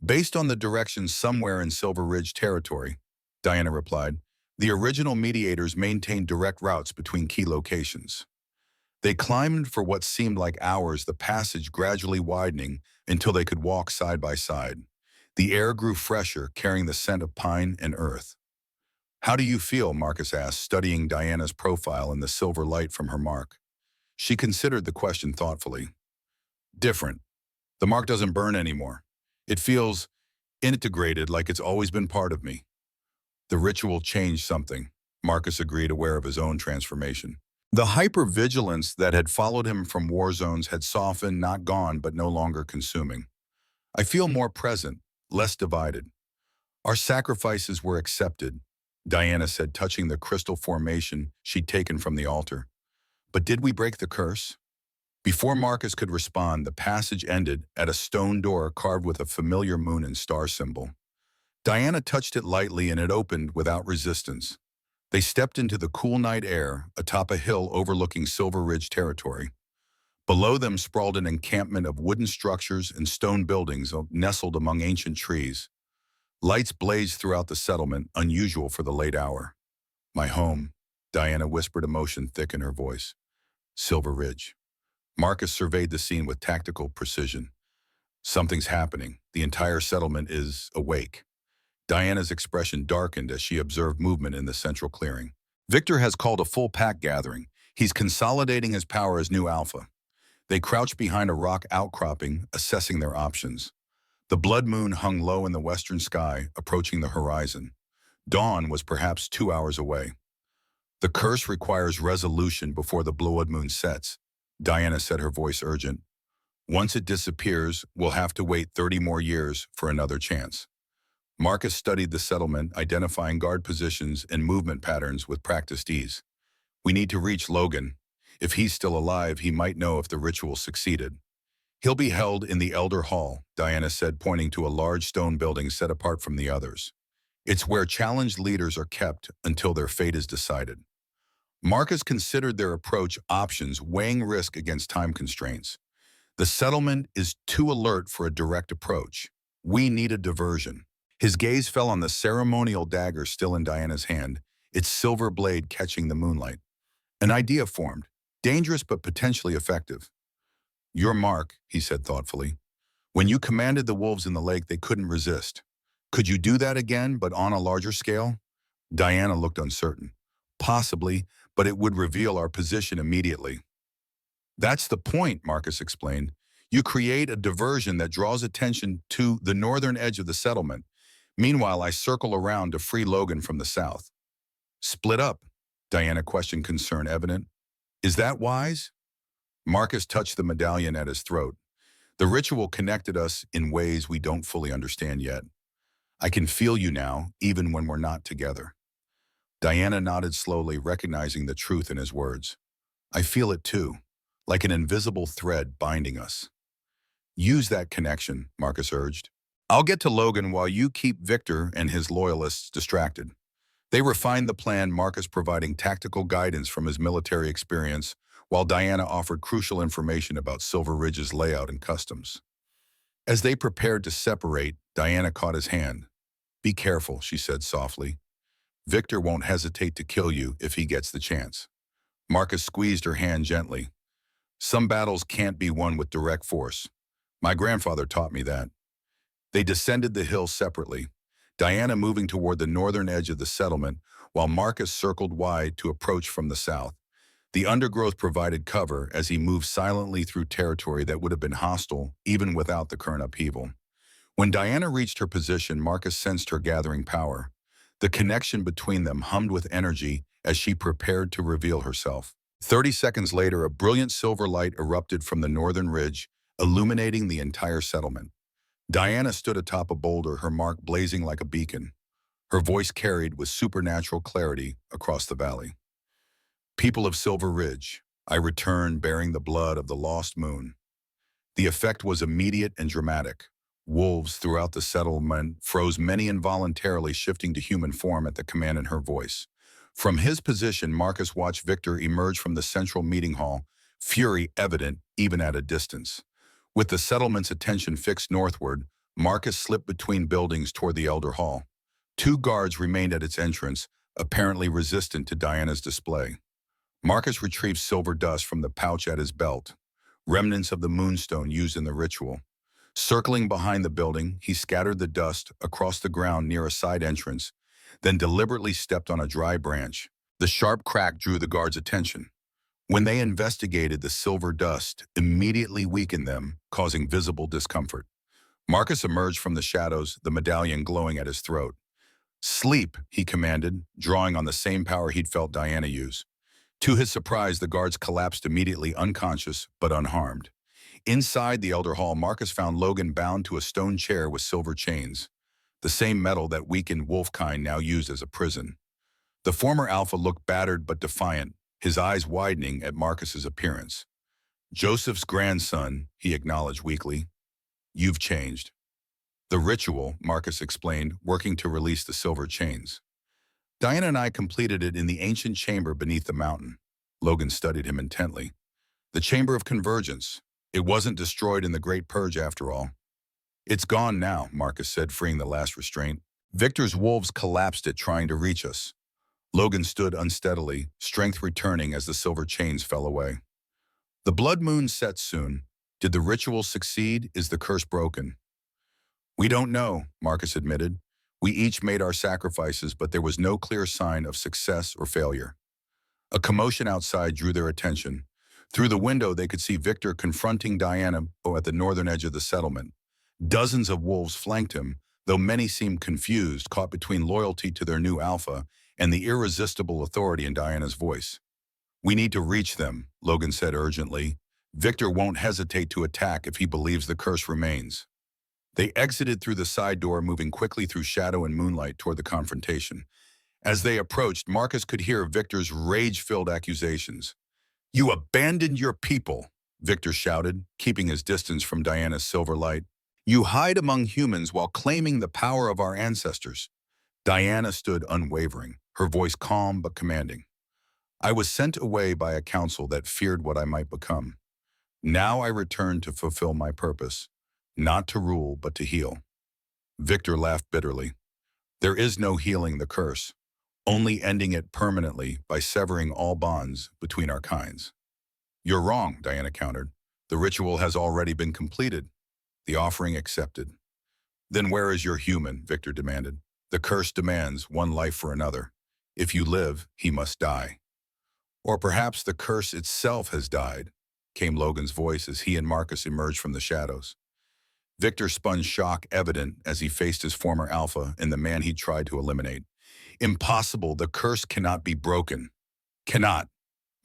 "Based on the direction, somewhere in Silver Ridge territory," Diana replied. "The original mediators maintained direct routes between key locations." They climbed for what seemed like hours, the passage gradually widening until they could walk side by side. The air grew fresher, carrying the scent of pine and earth. "How do you feel?" Marcus asked, studying Diana's profile in the silver light from her mark. She considered the question thoughtfully. "Different. The mark doesn't burn anymore. It feels Integrated like it's always been part of me. The ritual changed something. Marcus agreed, aware of his own transformation. The hypervigilance that had followed him from war zones had softened, not gone, but no longer consuming. I feel more present, less divided. Our sacrifices were accepted, Diana said, touching the crystal formation she'd taken from the altar. But did we break the curse? Before Marcus could respond, the passage ended at a stone door carved with a familiar moon and star symbol. Diana touched it lightly and it opened without resistance. They stepped into the cool night air atop a hill overlooking Silver Ridge territory. Below them sprawled an encampment of wooden structures and stone buildings nestled among ancient trees. Lights blazed throughout the settlement, unusual for the late hour. My home, Diana whispered, emotion thick in her voice. Silver Ridge. Marcus surveyed the scene with tactical precision. Something's happening. The entire settlement is awake. Diana's expression darkened as she observed movement in the central clearing. Victor has called a full pack gathering. He's consolidating his power as new alpha. They crouched behind a rock outcropping, assessing their options. The blood moon hung low in the western sky, approaching the horizon. Dawn was perhaps 2 hours away. The curse requires resolution before the blood moon sets, Diana said, her voice urgent. Once it disappears, we'll have to wait 30 more years for another chance. Marcus studied the settlement, identifying guard positions and movement patterns with practiced ease. We need to reach Logan. If he's still alive, he might know if the ritual succeeded. He'll be held in the Elder Hall, Diana said, pointing to a large stone building set apart from the others. It's where challenged leaders are kept until their fate is decided. Marcus considered their approach options, weighing risk against time constraints. The settlement is too alert for a direct approach. We need a diversion. His gaze fell on the ceremonial dagger still in Diana's hand, its silver blade catching the moonlight. An idea formed, dangerous but potentially effective. Your mark, he said thoughtfully. When you commanded the wolves in the lake, they couldn't resist. Could you do that again, but on a larger scale? Diana looked uncertain. Possibly, but it would reveal our position immediately. That's the point, Marcus explained. You create a diversion that draws attention to the northern edge of the settlement. Meanwhile, I circle around to free Logan from the south. Split up, Diana questioned, concern evident. Is that wise? Marcus touched the medallion at his throat. The ritual connected us in ways we don't fully understand yet. I can feel you now, even when we're not together. Diana nodded slowly, recognizing the truth in his words. I feel it too, like an invisible thread binding us. Use that connection, Marcus urged. I'll get to Logan while you keep Victor and his loyalists distracted. They refined the plan, Marcus providing tactical guidance from his military experience, while Diana offered crucial information about Silver Ridge's layout and customs. As they prepared to separate, Diana caught his hand. Be careful, she said softly. Victor won't hesitate to kill you if he gets the chance. Marcus squeezed her hand gently. Some battles can't be won with direct force. My grandfather taught me that. They descended the hill separately, Diana moving toward the northern edge of the settlement, while Marcus circled wide to approach from the south. The undergrowth provided cover as he moved silently through territory that would have been hostile even without the current upheaval. When Diana reached her position, Marcus sensed her gathering power. The connection between them hummed with energy as she prepared to reveal herself. 30 seconds later, a brilliant silver light erupted from the northern ridge, illuminating the entire settlement. Diana stood atop a boulder, her mark blazing like a beacon. Her voice carried with supernatural clarity across the valley. People of Silver Ridge, I return bearing the blood of the lost moon. The effect was immediate and dramatic. Wolves throughout the settlement froze, many involuntarily shifting to human form at the command in her voice. From his position, Marcus watched Victor emerge from the central meeting hall, fury evident even at a distance. With the settlement's attention fixed northward, Marcus slipped between buildings toward the Elder Hall. 2 guards remained at its entrance, apparently resistant to Diana's display. Marcus retrieved silver dust from the pouch at his belt, remnants of the moonstone used in the ritual. Circling behind the building, he scattered the dust across the ground near a side entrance, then deliberately stepped on a dry branch. The sharp crack drew the guards' attention. When they investigated, the silver dust immediately weakened them, causing visible discomfort. Marcus emerged from the shadows, the medallion glowing at his throat. "Sleep," he commanded, drawing on the same power he'd felt Diana use. To his surprise, the guards collapsed immediately, unconscious but unharmed. Inside the Elder Hall, Marcus found Logan bound to a stone chair with silver chains, the same metal that weakened Wolfkind now used as a prison. The former Alpha looked battered but defiant, his eyes widening at Marcus's appearance. "Joseph's grandson," he acknowledged weakly. "You've changed." "The ritual," Marcus explained, working to release the silver chains. "Diana and I completed it in the ancient chamber beneath the mountain." Logan studied him intently. "The chamber of convergence. It wasn't destroyed in the Great Purge after all." "It's gone now," Marcus said, freeing the last restraint. "Victor's wolves collapsed it, trying to reach us." Logan stood unsteadily, strength returning as the silver chains fell away. "The blood moon sets soon. Did the ritual succeed? Is the curse broken?" "We don't know," Marcus admitted. "We each made our sacrifices, but there was no clear sign of success or failure." A commotion outside drew their attention. Through the window, they could see Victor confronting Diana at the northern edge of the settlement. Dozens of wolves flanked him, though many seemed confused, caught between loyalty to their new alpha and the irresistible authority in Diana's voice. "We need to reach them," Logan said urgently. "Victor won't hesitate to attack if he believes the curse remains." They exited through the side door, moving quickly through shadow and moonlight toward the confrontation. As they approached, Marcus could hear Victor's rage-filled accusations. "You abandoned your people," Victor shouted, keeping his distance from Diana's silver light. "You hide among humans while claiming the power of our ancestors." Diana stood unwavering, her voice calm but commanding. "I was sent away by a council that feared what I might become. Now I return to fulfill my purpose, not to rule but to heal." Victor laughed bitterly. "There is no healing the curse, only ending it permanently by severing all bonds between our kinds." "You're wrong," Diana countered. "The ritual has already been completed, the offering accepted." "Then where is your human?" Victor demanded. "The curse demands one life for another. If you live, he must die." "Or perhaps the curse itself has died," came Logan's voice as he and Marcus emerged from the shadows. Victor spun shock evident as he faced his former alpha and the man he tried to eliminate. "Impossible, the curse cannot be broken." "Cannot,"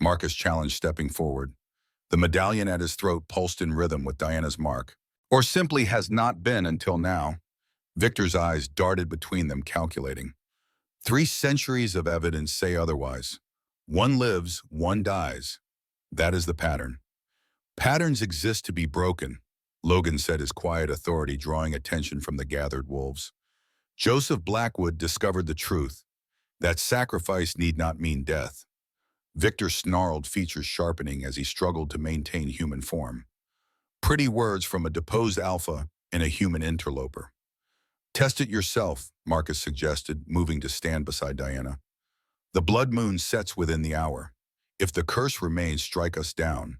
Marcus challenged, stepping forward. The medallion at his throat pulsed in rhythm with Diana's mark. "Or simply has not been until now." Victor's eyes darted between them, calculating. 3 centuries of evidence say otherwise. One lives, one dies. That is the pattern. "Patterns exist to be broken," Logan said, his quiet authority drawing attention from the gathered wolves. "Joseph Blackwood discovered the truth, that sacrifice need not mean death." Victor snarled, features sharpening as he struggled to maintain human form. Pretty words from a deposed alpha and a human interloper. "Test it yourself," Marcus suggested, moving to stand beside Diana. "The blood moon sets within the hour. If the curse remains, strike us down.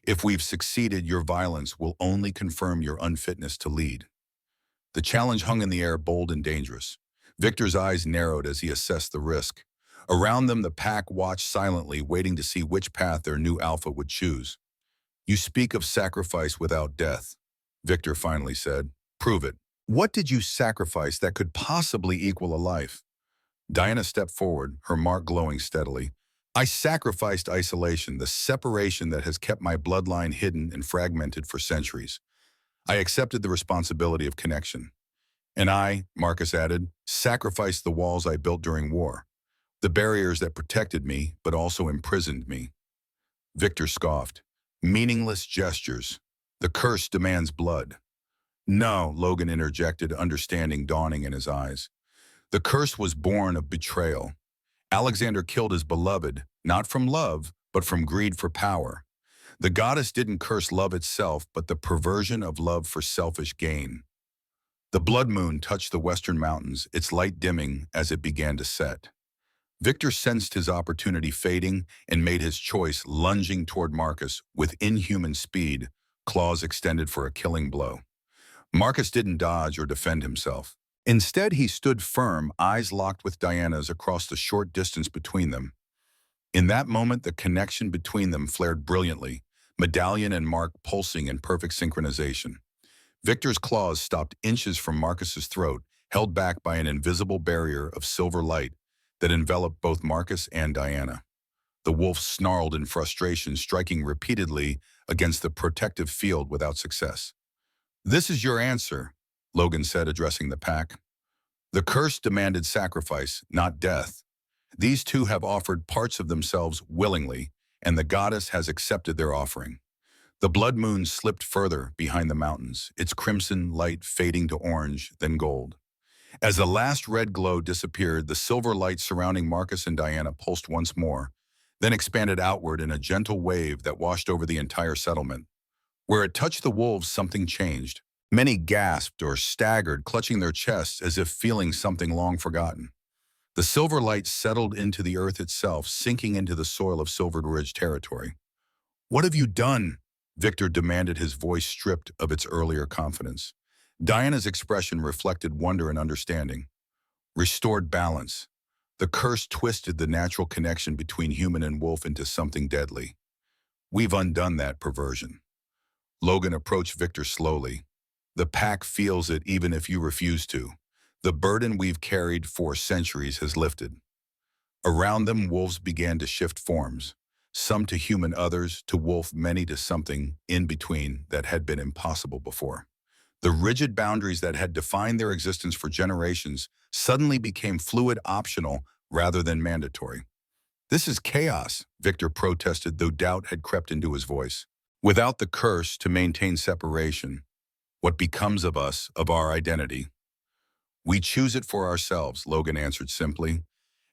If we've succeeded, your violence will only confirm your unfitness to lead." The challenge hung in the air, bold and dangerous. Victor's eyes narrowed as he assessed the risk. Around them, the pack watched silently, waiting to see which path their new alpha would choose. "You speak of sacrifice without death," Victor finally said. "Prove it. What did you sacrifice that could possibly equal a life?" Diana stepped forward, her mark glowing steadily. "I sacrificed isolation, the separation that has kept my bloodline hidden and fragmented for centuries. I accepted the responsibility of connection. And I," Marcus added, "sacrificed the walls I built during war, the barriers that protected me but also imprisoned me." Victor scoffed. "Meaningless gestures. The curse demands blood." "No," Logan interjected, understanding dawning in his eyes. "The curse was born of betrayal. Alexander killed his beloved, not from love, but from greed for power. The goddess didn't curse love itself, but the perversion of love for selfish gain." The blood moon touched the western mountains, its light dimming as it began to set. Victor sensed his opportunity fading and made his choice, lunging toward Marcus with inhuman speed, claws extended for a killing blow. Marcus didn't dodge or defend himself. Instead, he stood firm, eyes locked with Diana's across the short distance between them. In that moment, the connection between them flared brilliantly, medallion and mark pulsing in perfect synchronization. Victor's claws stopped inches from Marcus's throat, held back by an invisible barrier of silver light that enveloped both Marcus and Diana. The wolf snarled in frustration, striking repeatedly against the protective field without success. "This is your answer," Logan said, addressing the pack. "The curse demanded sacrifice, not death. These two have offered parts of themselves willingly, and the goddess has accepted their offering." The blood moon slipped further behind the mountains, its crimson light fading to orange, then gold. As the last red glow disappeared, the silver light surrounding Marcus and Diana pulsed once more, then expanded outward in a gentle wave that washed over the entire settlement. Where it touched the wolves, something changed. Many gasped or staggered, clutching their chests as if feeling something long forgotten. The silver light settled into the earth itself, sinking into the soil of Silver Ridge territory. "What have you done?" Victor demanded, his voice stripped of its earlier confidence. Diana's expression reflected wonder and understanding. "Restored balance. The curse twisted the natural connection between human and wolf into something deadly. We've undone that perversion." Logan approached Victor slowly. "The pack feels it even if you refuse to. The burden we've carried for centuries has lifted." Around them, wolves began to shift forms, some to human, others to wolf, many to something in between that had been impossible before. The rigid boundaries that had defined their existence for generations suddenly became fluid, optional, rather than mandatory. "This is chaos," Victor protested, though doubt had crept into his voice. "Without the curse to maintain separation, what becomes of us, of our identity?" "We choose it for ourselves," Logan answered simply,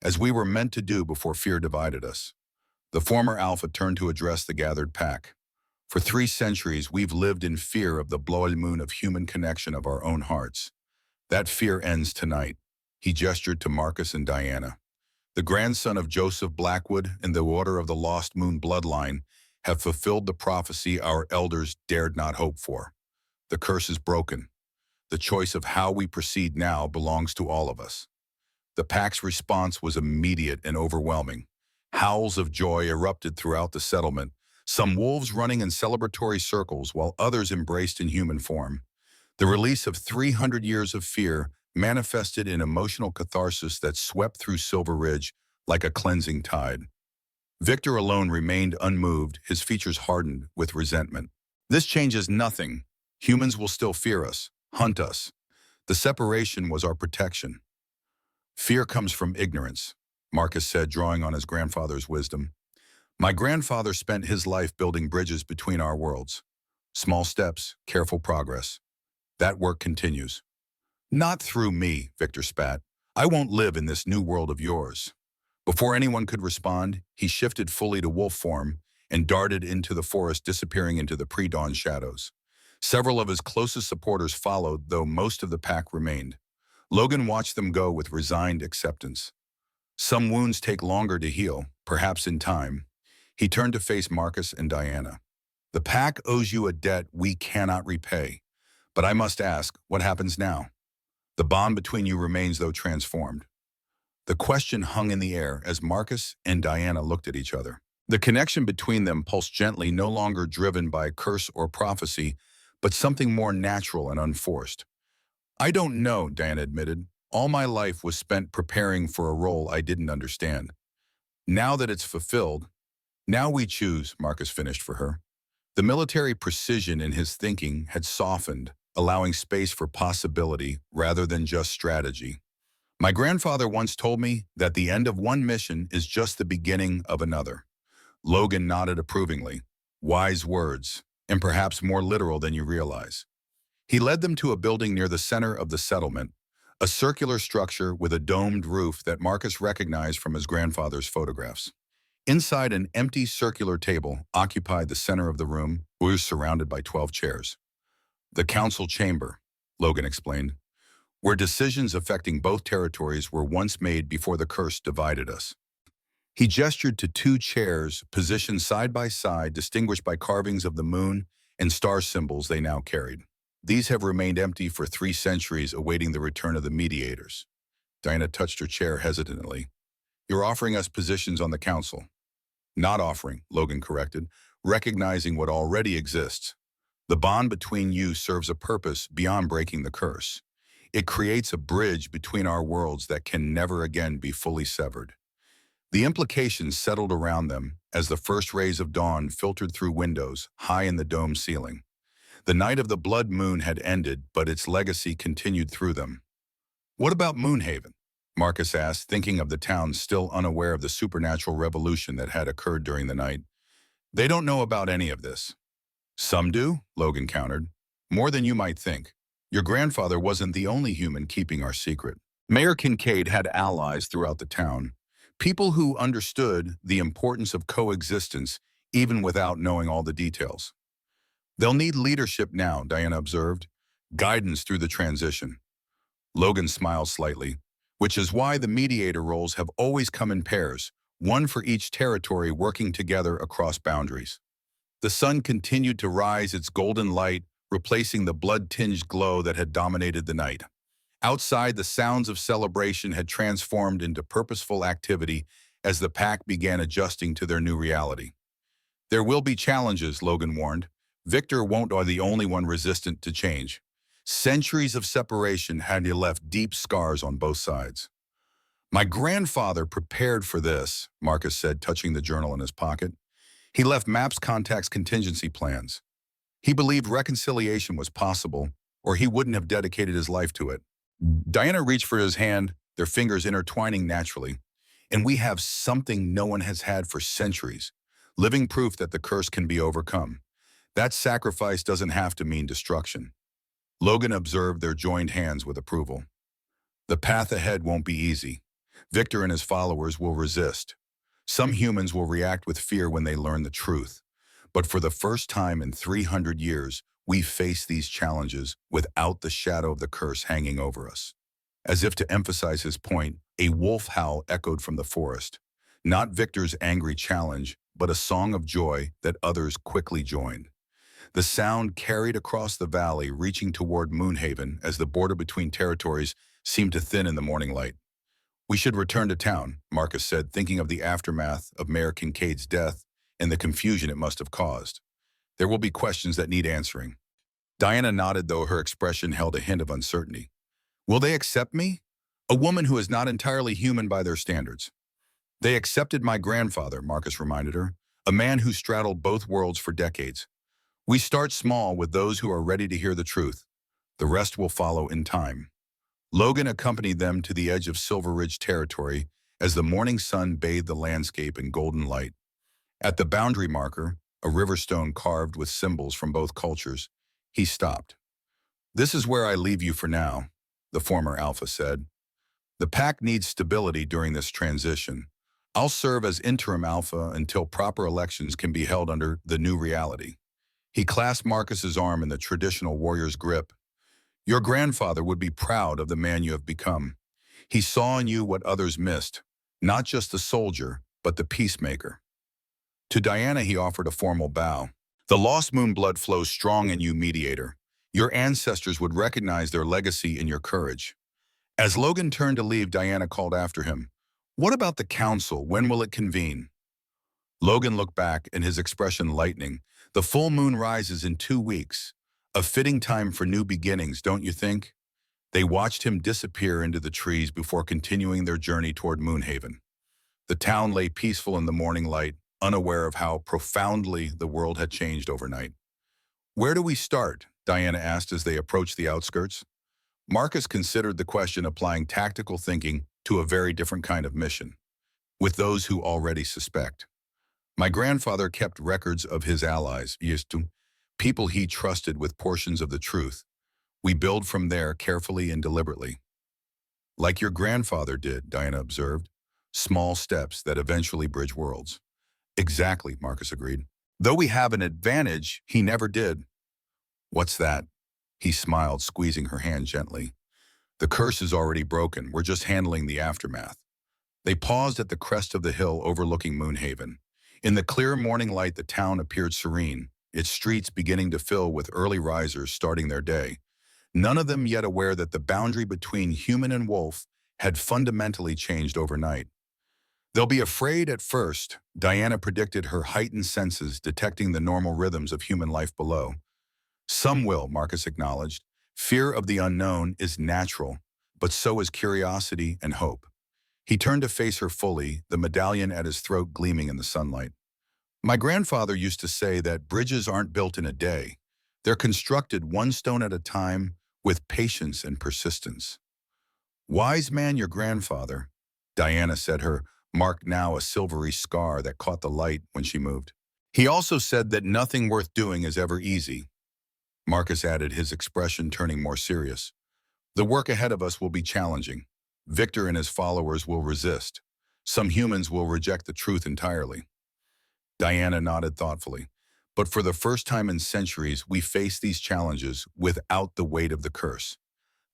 "as we were meant to do before fear divided us." The former alpha turned to address the gathered pack. "For 3 centuries, we've lived in fear of the blood moon of human connection of our own hearts. That fear ends tonight." He gestured to Marcus and Diana. "The grandson of Joseph Blackwood and the Order of the Lost Moon bloodline have fulfilled the prophecy our elders dared not hope for. The curse is broken. The choice of how we proceed now belongs to all of us." The pack's response was immediate and overwhelming. Howls of joy erupted throughout the settlement, some wolves running in celebratory circles while others embraced in human form. The release of 300 years of fear manifested in emotional catharsis that swept through Silver Ridge like a cleansing tide. Victor alone remained unmoved, his features hardened with resentment. "This changes nothing. Humans will still fear us, hunt us. The separation was our protection." "Fear comes from ignorance," Marcus said, drawing on his grandfather's wisdom. "My grandfather spent his life building bridges between our worlds. Small steps, careful progress. That work continues." "Not through me," Victor spat. "I won't live in this new world of yours." Before anyone could respond, he shifted fully to wolf form and darted into the forest, disappearing into the pre-dawn shadows. Several of his closest supporters followed, though most of the pack remained. Logan watched them go with resigned acceptance. Some wounds take longer to heal, perhaps in time. He turned to face Marcus and Diana. "The pack owes you a debt we cannot repay. But I must ask, what happens now? The bond between you remains, though transformed." The question hung in the air as Marcus and Diana looked at each other. The connection between them pulsed gently, no longer driven by curse or prophecy, but something more natural and unforced. "I don't know," Diana admitted. "All my life was spent preparing for a role I didn't understand. Now that it's fulfilled, now we choose," Marcus finished for her. The military precision in his thinking had softened, allowing space for possibility rather than just strategy. "My grandfather once told me that the end of one mission is just the beginning of another." Logan nodded approvingly. "Wise words, and perhaps more literal than you realize." He led them to a building near the center of the settlement, a circular structure with a domed roof that Marcus recognized from his grandfather's photographs. Inside, an empty circular table occupied the center of the room, which was surrounded by 12 chairs. "The council chamber," Logan explained, "where decisions affecting both territories were once made before the curse divided us." He gestured to 2 chairs positioned side by side, distinguished by carvings of the moon and star symbols they now carried. "These have remained empty for 3 centuries, awaiting the return of the mediators." Diana touched her chair hesitantly. "You're offering us positions on the council." "Not offering," Logan corrected, "recognizing what already exists. The bond between you serves a purpose beyond breaking the curse. It creates a bridge between our worlds that can never again be fully severed. The implications settled around them as the first rays of dawn filtered through windows high in the dome ceiling. The night of the blood moon had ended, but its legacy continued through them. What about Moonhaven? Marcus asked, thinking of the town still unaware of the supernatural revolution that had occurred during the night. They don't know about any of this. Some do, Logan countered. More than you might think. Your grandfather wasn't the only human keeping our secret. Mayor Kincaid had allies throughout the town, people who understood the importance of coexistence even without knowing all the details. They'll need leadership now, Diana observed, guidance through the transition. Logan smiled slightly, which is why the mediator roles have always come in pairs, one for each territory working together across boundaries. The sun continued to rise its golden light, replacing the blood-tinged glow that had dominated the night. Outside, the sounds of celebration had transformed into purposeful activity as the pack began adjusting to their new reality. There will be challenges, Logan warned. Victor won't be the only one resistant to change. Centuries of separation had left deep scars on both sides. My grandfather prepared for this, Marcus said, touching the journal in his pocket. He left maps, contacts, contingency plans. He believed reconciliation was possible, or he wouldn't have dedicated his life to it. Diana reached for his hand, their fingers intertwining naturally. And we have something no one has had for centuries, living proof that the curse can be overcome. That sacrifice doesn't have to mean destruction. Logan observed their joined hands with approval. The path ahead won't be easy. Victor and his followers will resist. Some humans will react with fear when they learn the truth. But for the first time in 300 years, we face these challenges without the shadow of the curse hanging over us. As if to emphasize his point, a wolf howl echoed from the forest. Not Victor's angry challenge, but a song of joy that others quickly joined. The sound carried across the valley, reaching toward Moonhaven as the border between territories seemed to thin in the morning light. We should return to town, Marcus said, thinking of the aftermath of Mayor Kincaid's death and the confusion it must have caused. There will be questions that need answering. Diana nodded, though her expression held a hint of uncertainty. Will they accept me? A woman who is not entirely human by their standards. They accepted my grandfather, Marcus reminded her, a man who straddled both worlds for decades. We start small with those who are ready to hear the truth. The rest will follow in time. Logan accompanied them to the edge of Silver Ridge territory as the morning sun bathed the landscape in golden light. At the boundary marker, a river stone carved with symbols from both cultures, he stopped. This is where I leave you for now, the former Alpha said. The pack needs stability during this transition. I'll serve as interim Alpha until proper elections can be held under the new reality. He clasped Marcus's arm in the traditional warrior's grip. Your grandfather would be proud of the man you have become. He saw in you what others missed, not just the soldier, but the peacemaker. To Diana, he offered a formal bow. The lost moon blood flows strong in you, mediator. Your ancestors would recognize their legacy in your courage. As Logan turned to leave, Diana called after him. What about the council? When will it convene? Logan looked back, and his expression lightening. The full moon rises in 2 weeks. A fitting time for new beginnings, don't you think? They watched him disappear into the trees before continuing their journey toward Moonhaven. The town lay peaceful in the morning light, unaware of how profoundly the world had changed overnight. Where do we start? Diana asked as they approached the outskirts. Marcus considered the question, applying tactical thinking to a very different kind of mission, with those who already suspect. My grandfather kept records of his allies, people he trusted with portions of the truth. We build from there carefully and deliberately. Like your grandfather did, Diana observed. Small steps that eventually bridge worlds. Exactly, Marcus agreed. Though we have an advantage, he never did. What's that? He smiled, squeezing her hand gently. The curse is already broken. We're just handling the aftermath. They paused at the crest of the hill overlooking Moonhaven. In the clear morning light, the town appeared serene, its streets beginning to fill with early risers starting their day, none of them yet aware that the boundary between human and wolf had fundamentally changed overnight. They'll be afraid at first, Diana predicted, her heightened senses detecting the normal rhythms of human life below. Some will, Marcus acknowledged. Fear of the unknown is natural, but so is curiosity and hope. He turned to face her fully, the medallion at his throat gleaming in the sunlight. My grandfather used to say that bridges aren't built in a day. They're constructed one stone at a time with patience and persistence. Wise man, your grandfather, Diana said, her mark now a silvery scar that caught the light when she moved. He also said that nothing worth doing is ever easy. Marcus added, his expression turning more serious. The work ahead of us will be challenging. Victor and his followers will resist. Some humans will reject the truth entirely. Diana nodded thoughtfully. But for the first time in centuries, we face these challenges without the weight of the curse.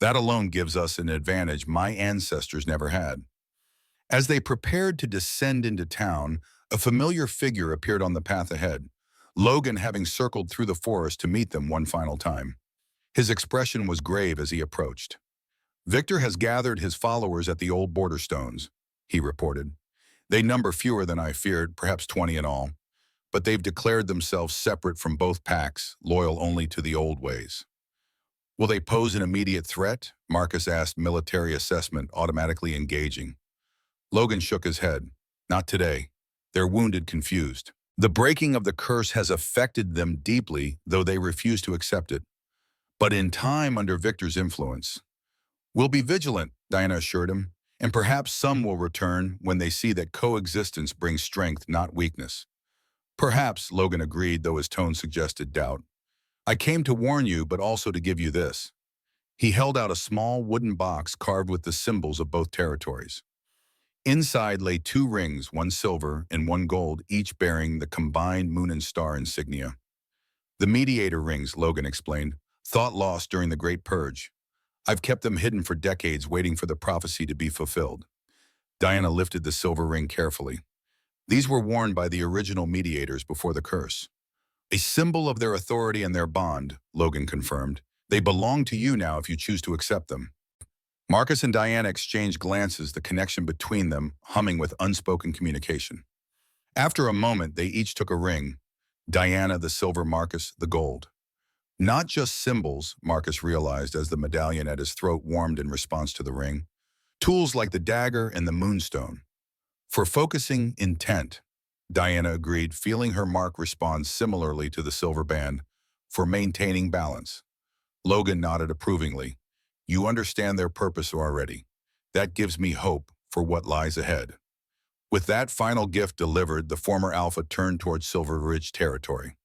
That alone gives us an advantage my ancestors never had. As they prepared to descend into town, a familiar figure appeared on the path ahead, Logan having circled through the forest to meet them one final time. His expression was grave as he approached. Victor has gathered his followers at the old border stones, he reported. They number fewer than I feared, perhaps 20 in all, but they've declared themselves separate from both pacts, loyal only to the old ways. Will they pose an immediate threat? Marcus asked, military assessment automatically engaging. Logan shook his head. Not today. They're wounded, confused. The breaking of the curse has affected them deeply, though they refuse to accept it. But in time, under Victor's influence, we'll be vigilant, Diana assured him, and perhaps some will return when they see that coexistence brings strength, not weakness. Perhaps, Logan agreed, though his tone suggested doubt. I came to warn you, but also to give you this. He held out a small wooden box carved with the symbols of both territories. Inside lay 2 rings, one silver and one gold, each bearing the combined moon and star insignia. The mediator rings, Logan explained, thought lost during the Great Purge. I've kept them hidden for decades, waiting for the prophecy to be fulfilled. Diana lifted the silver ring carefully. These were worn by the original mediators before the curse. A symbol of their authority and their bond, Logan confirmed. They belong to you now if you choose to accept them. Marcus and Diana exchanged glances, the connection between them humming with unspoken communication. After a moment, they each took a ring. Diana the silver, Marcus the gold. Not just symbols, Marcus realized as the medallion at his throat warmed in response to the ring. Tools like the dagger and the moonstone. For focusing intent, Diana agreed, feeling her mark respond similarly to the silver band. For maintaining balance. Logan nodded approvingly. You understand their purpose already. That gives me hope for what lies ahead. With that final gift delivered, the former Alpha turned towards Silver Ridge territory.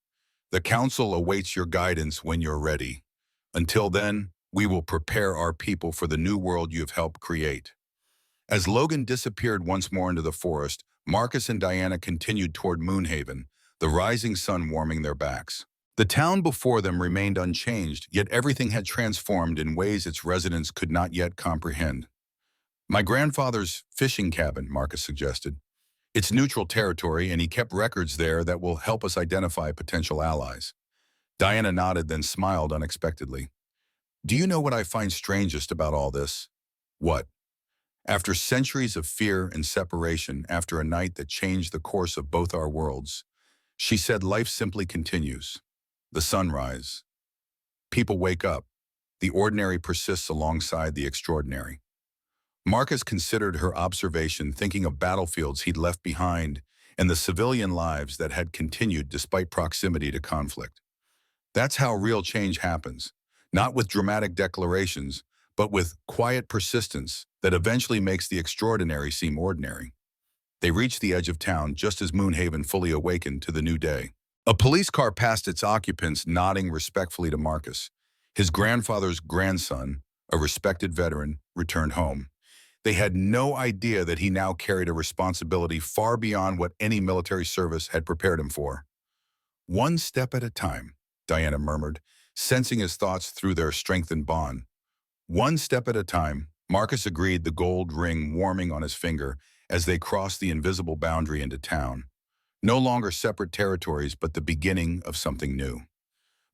The Council awaits your guidance when you're ready. Until then, we will prepare our people for the new world you have helped create. As Logan disappeared once more into the forest, Marcus and Diana continued toward Moonhaven, the rising sun warming their backs. The town before them remained unchanged, yet everything had transformed in ways its residents could not yet comprehend. My grandfather's fishing cabin, Marcus suggested. It's neutral territory, and he kept records there that will help us identify potential allies. Diana nodded, then smiled unexpectedly. Do you know what I find strangest about all this? What? After centuries of fear and separation, after a night that changed the course of both our worlds, she said life simply continues. The sunrise. People wake up. The ordinary persists alongside the extraordinary. Marcus considered her observation, thinking of battlefields he'd left behind and the civilian lives that had continued despite proximity to conflict. That's how real change happens, not with dramatic declarations, but with quiet persistence that eventually makes the extraordinary seem ordinary. They reached the edge of town just as Moonhaven fully awakened to the new day. A police car passed its occupants, nodding respectfully to Marcus. His grandfather's grandson, a respected veteran, returned home. They had no idea that he now carried a responsibility far beyond what any military service had prepared him for. One step at a time, Diana murmured, sensing his thoughts through their strengthened bond. One step at a time, Marcus agreed, the gold ring warming on his finger as they crossed the invisible boundary into town. No longer separate territories, but the beginning of something new.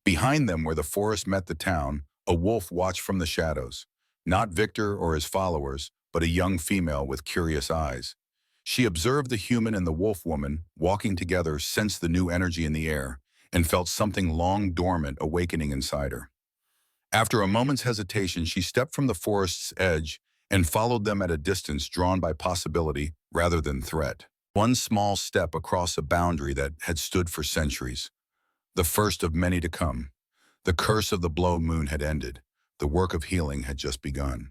Behind them, where the forest met the town, a wolf watched from the shadows. Not Victor or his followers, but a young female with curious eyes. She observed the human and the wolf woman walking together, sensed the new energy in the air, and felt something long dormant awakening inside her. After a moment's hesitation, she stepped from the forest's edge and followed them at a distance drawn by possibility rather than threat. One small step across a boundary that had stood for centuries, the first of many to come. The curse of the blow moon had ended. The work of healing had just begun.